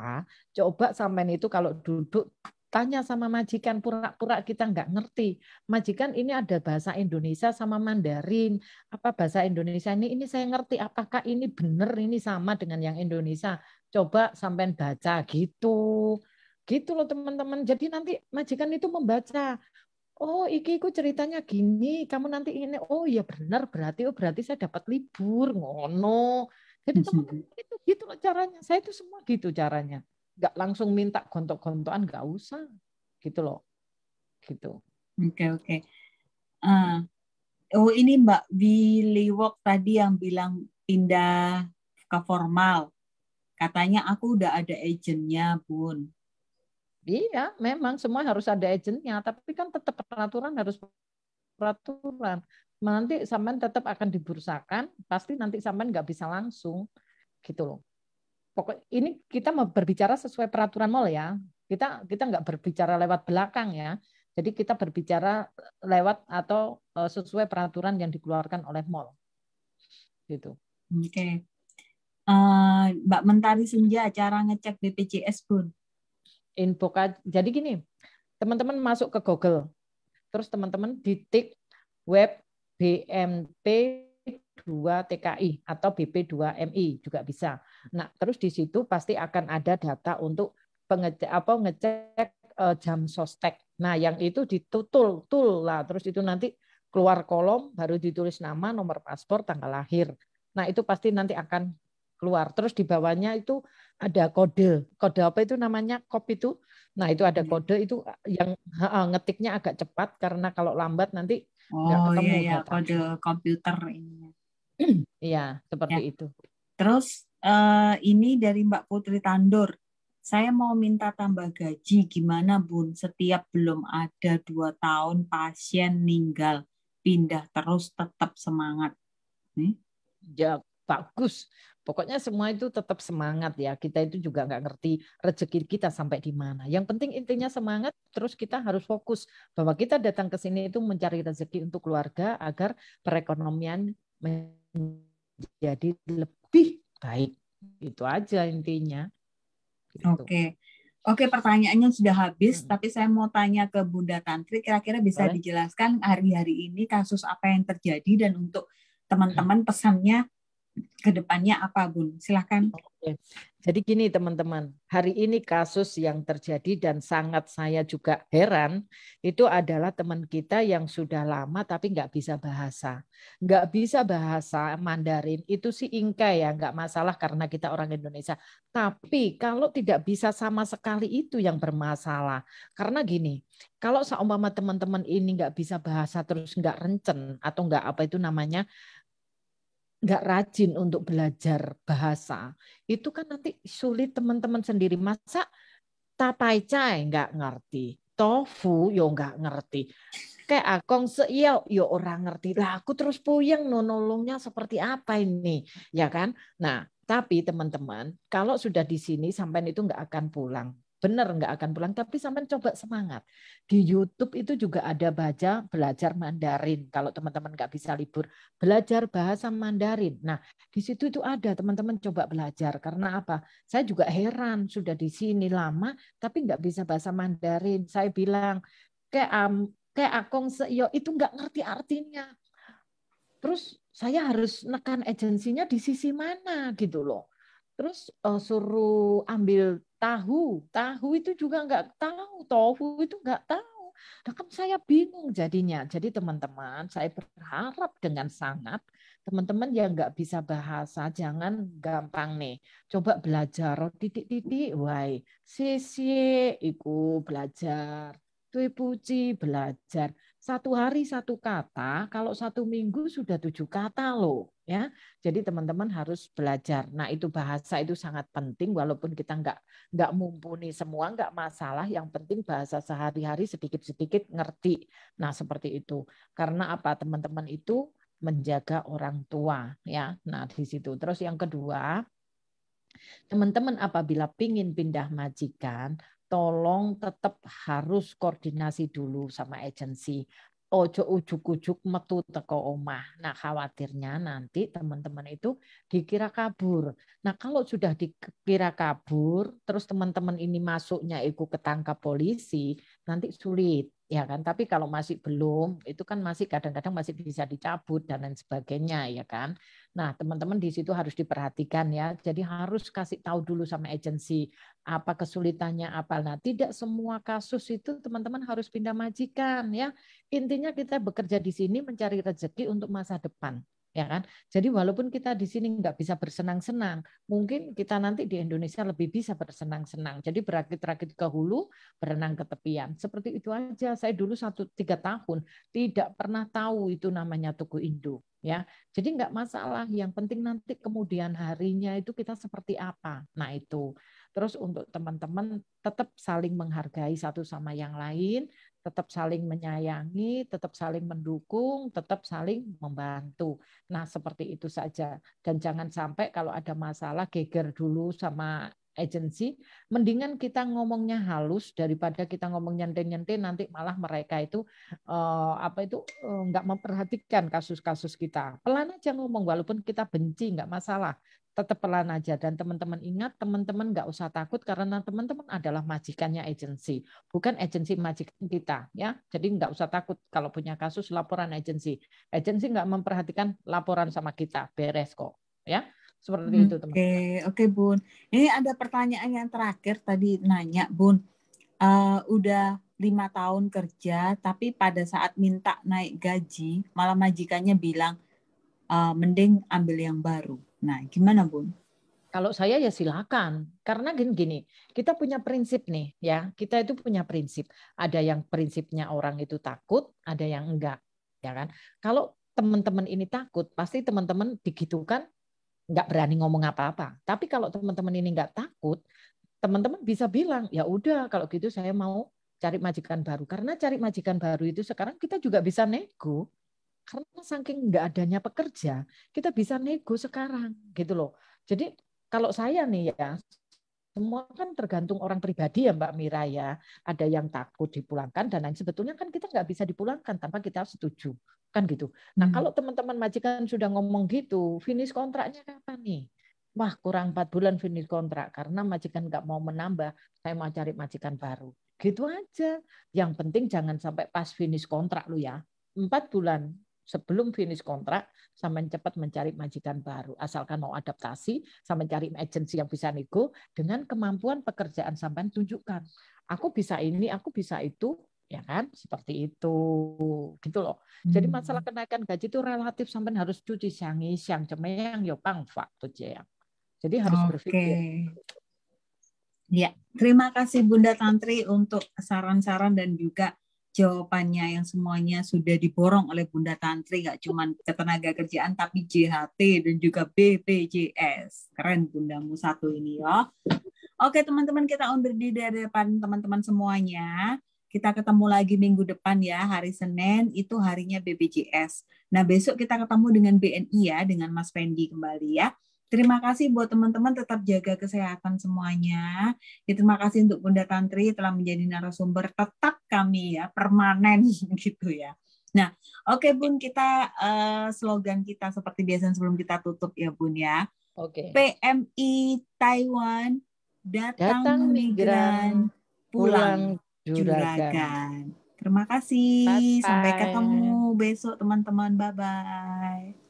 coba sampean itu kalau duduk tanya sama majikan, pura-pura kita nggak ngerti. Majikan ini ada bahasa Indonesia sama Mandarin. Apa bahasa Indonesia ini saya ngerti. Apakah ini benar ini sama dengan yang Indonesia? Coba sampean baca gitu. Gitu loh teman-teman. Jadi nanti majikan itu membaca. Oh, iku ceritanya gini, kamu nanti ini. Oh iya benar, berarti saya dapat libur, ngono. Jadi teman-teman itu gitu loh caranya. Saya itu semua gitu caranya. Nggak langsung minta gontok-gontokan, nggak usah. Gitu loh. Gitu. Oke. Oh ini Mbak Williwok tadi yang bilang pindah ke formal. Katanya aku udah ada agentnya, Bun. Iya, memang semua harus ada agentnya, tapi kan tetap peraturan harus peraturan. Nanti sampean tetap akan dibursakan, pasti nanti sampean nggak bisa langsung, gitu loh. Pokok ini kita mau berbicara sesuai peraturan mall ya. Kita nggak berbicara lewat belakang ya. Jadi kita berbicara lewat atau sesuai peraturan yang dikeluarkan oleh mall, gitu. Oke. Mbak Mentari Senja, cara ngecek BPJS Bun. Jadi gini, teman-teman masuk ke Google, terus teman-teman ketik web BMP 2 TKI atau BP2MI juga bisa. Nah, terus di situ pasti akan ada data untuk ngecek jam sostek. Nah, yang itu ditutul lah, terus itu nanti keluar kolom baru ditulis nama, nomor paspor, tanggal lahir. Nah, itu pasti nanti akan keluar. Terus di bawahnya itu ada kode. Kode apa itu namanya? Kop itu. Nah, itu ada kode itu yang ngetiknya agak cepat karena kalau lambat nanti nggak ketemu iya, data. kode komputer ini. Iya, seperti itu. Terus ini dari Mbak Putri Tandur. Saya mau minta tambah gaji, gimana Bun? Setiap belum ada 2 tahun pasien meninggal, pindah terus tetap semangat. Ya, bagus. Pokoknya semua itu tetap semangat ya. Kita itu juga nggak ngerti rezeki kita sampai di mana. Yang penting intinya semangat, terus kita harus fokus bahwa kita datang ke sini itu mencari rezeki untuk keluarga agar perekonomian menjadi lebih baik. Itu aja intinya. Gitu. Oke, pertanyaannya sudah habis, tapi saya mau tanya ke Bunda Tantri, kira-kira bisa dijelaskan hari-hari ini kasus apa yang terjadi dan untuk teman-teman pesannya ke depannya apa, Bun? Silakan. Jadi gini teman-teman, hari ini kasus yang terjadi dan sangat saya juga heran, itu adalah teman kita yang sudah lama tapi nggak bisa bahasa. Nggak bisa bahasa Mandarin, itu sih ingkai ya, nggak masalah karena kita orang Indonesia. Tapi kalau tidak bisa sama sekali itu yang bermasalah. Karena gini, kalau seumpama teman-teman ini nggak bisa bahasa terus nggak rencen atau nggak apa itu namanya, nggak rajin untuk belajar bahasa, itu kan nanti sulit teman-teman sendiri. Masa tapai cai nggak ngerti, tofu yo nggak ngerti, kayak akong seiyo yo orang ngerti. Lah aku terus puyeng nolongnya seperti apa ini, ya kan? Nah, tapi teman-teman, kalau sudah di sini sampai itu nggak akan pulang. Bener nggak akan pulang, tapi sampai coba semangat. Di YouTube itu juga ada belajar Mandarin. Kalau teman-teman nggak bisa libur, belajar bahasa Mandarin. Nah, di situ itu ada teman-teman coba belajar. Karena apa? Saya juga heran sudah di sini lama, tapi nggak bisa bahasa Mandarin. Saya bilang kayak akong seiyo itu nggak ngerti artinya. Terus saya harus nekan agensinya di sisi mana gitu loh. Terus suruh ambil tahu itu juga nggak tahu, tofu itu nggak tahu. Nah kan saya bingung jadinya. Jadi teman-teman, saya berharap dengan sangat teman-teman yang nggak bisa bahasa jangan gampang nih. Coba belajar titik-titik, why sisi iku belajar. Tui puji belajar. Satu hari satu kata, kalau satu minggu sudah 7 kata loh, ya. Jadi teman-teman harus belajar. Nah itu bahasa itu sangat penting, walaupun kita nggak mumpuni semua, nggak masalah. Yang penting bahasa sehari-hari sedikit-sedikit ngerti. Nah seperti itu. Karena apa teman-teman itu menjaga orang tua, ya. Nah di situ. Terus yang kedua, teman-teman apabila pingin pindah majikan, tolong tetap harus koordinasi dulu sama agensi. Ojo ujuk-ujuk metu teko omah. Nah, khawatirnya nanti teman-teman itu dikira kabur. Nah, kalau sudah dikira kabur, terus teman-teman ini masuknya itu ketangkap polisi, nanti sulit, ya kan? Tapi kalau masih belum, itu kan masih kadang-kadang masih bisa dicabut dan lain sebagainya, ya kan? Nah, teman-teman di situ harus diperhatikan ya. Jadi harus kasih tahu dulu sama agensi apa kesulitannya apa. Nah, tidak semua kasus itu teman-teman harus pindah majikan ya. Intinya kita bekerja di sini mencari rezeki untuk masa depan, ya kan? Jadi walaupun kita di sini nggak bisa bersenang-senang, mungkin kita nanti di Indonesia lebih bisa bersenang-senang. Jadi berakit-rakit ke hulu, berenang ke tepian. Seperti itu aja. Saya dulu 3 tahun tidak pernah tahu itu namanya Tugu Indo, ya. Jadi nggak masalah. Yang penting nanti kemudian harinya itu kita seperti apa. Nah itu. Terus untuk teman-teman tetap saling menghargai satu sama yang lain, tetap saling menyayangi, tetap saling mendukung, tetap saling membantu. Nah, seperti itu saja. Dan jangan sampai kalau ada masalah geger dulu sama agensi, mendingan kita ngomongnya halus daripada kita ngomong nyentil-nyentil nanti malah mereka itu nggak memperhatikan kasus-kasus kita. Pelan aja ngomong walaupun kita benci nggak masalah, tetap pelan aja. Dan teman-teman ingat, teman-teman nggak usah takut karena teman-teman adalah majikannya agensi, bukan agensi majikan kita, ya. Jadi nggak usah takut kalau punya kasus laporan agensi. Agensi nggak memperhatikan laporan sama kita, beres kok, ya. Seperti itu teman-teman. Oke Bun. Ini ada pertanyaan yang terakhir tadi nanya Bun. Udah 5 tahun kerja, tapi pada saat minta naik gaji, malah majikannya bilang mending ambil yang baru. Nah, gimana Bun? Kalau saya ya silakan, karena gini, kita punya prinsip nih, ya. Kita itu punya prinsip. Ada yang prinsipnya orang itu takut, ada yang enggak, ya kan? Kalau teman-teman ini takut, pasti teman-teman digitukan nggak berani ngomong apa-apa. Tapi kalau teman-teman ini nggak takut, teman-teman bisa bilang, ya udah kalau gitu saya mau cari majikan baru. Karena cari majikan baru itu sekarang kita juga bisa nego. Karena saking nggak adanya pekerja, kita bisa nego sekarang gitu loh. Jadi kalau saya nih ya, semua kan tergantung orang pribadi ya Mbak Mira ya. Ada yang takut dipulangkan dan lain sebetulnya kan kita nggak bisa dipulangkan tanpa kita setuju. Kan gitu. Nah kalau teman-teman majikan sudah ngomong gitu, finish kontraknya kapan nih? Wah kurang 4 bulan finish kontrak karena majikan nggak mau menambah, saya mau cari majikan baru. Gitu aja. Yang penting jangan sampai pas finish kontrak lu ya. 4 bulan Sebelum finish kontrak, sampean cepat mencari majikan baru. Asalkan mau adaptasi, sampean cari agensi yang bisa nego dengan kemampuan pekerjaan sampean tunjukkan. Aku bisa ini, aku bisa itu, ya kan? Seperti itu, gitu loh. Jadi masalah kenaikan gaji itu relatif, sampean harus cuci siang cemeyang yo pangfa tuh jeyang. Jadi harus berpikir. Ya, terima kasih Bunda Tantri untuk saran-saran dan juga jawabannya yang semuanya sudah diborong oleh Bunda Tantri, nggak cuma ketenaga kerjaan tapi JHT dan juga BPJS. Keren Bundamu satu ini ya. Oke teman-teman, kita undur diri dari depan teman-teman semuanya. Kita ketemu lagi minggu depan ya, hari Senin itu harinya BPJS. Nah besok kita ketemu dengan BNI ya, dengan Mas Fendi kembali ya. Terima kasih buat teman-teman, tetap jaga kesehatan semuanya. Ya, terima kasih untuk Bunda Tantri telah menjadi narasumber tetap kami ya, permanen gitu ya. Nah, oke Bun, kita slogan kita seperti biasa sebelum kita tutup ya Bun ya. Oke. PMI Taiwan, datang migran, pulang juragan. Terima kasih. Bye-bye. Sampai ketemu besok teman-teman. Bye-bye.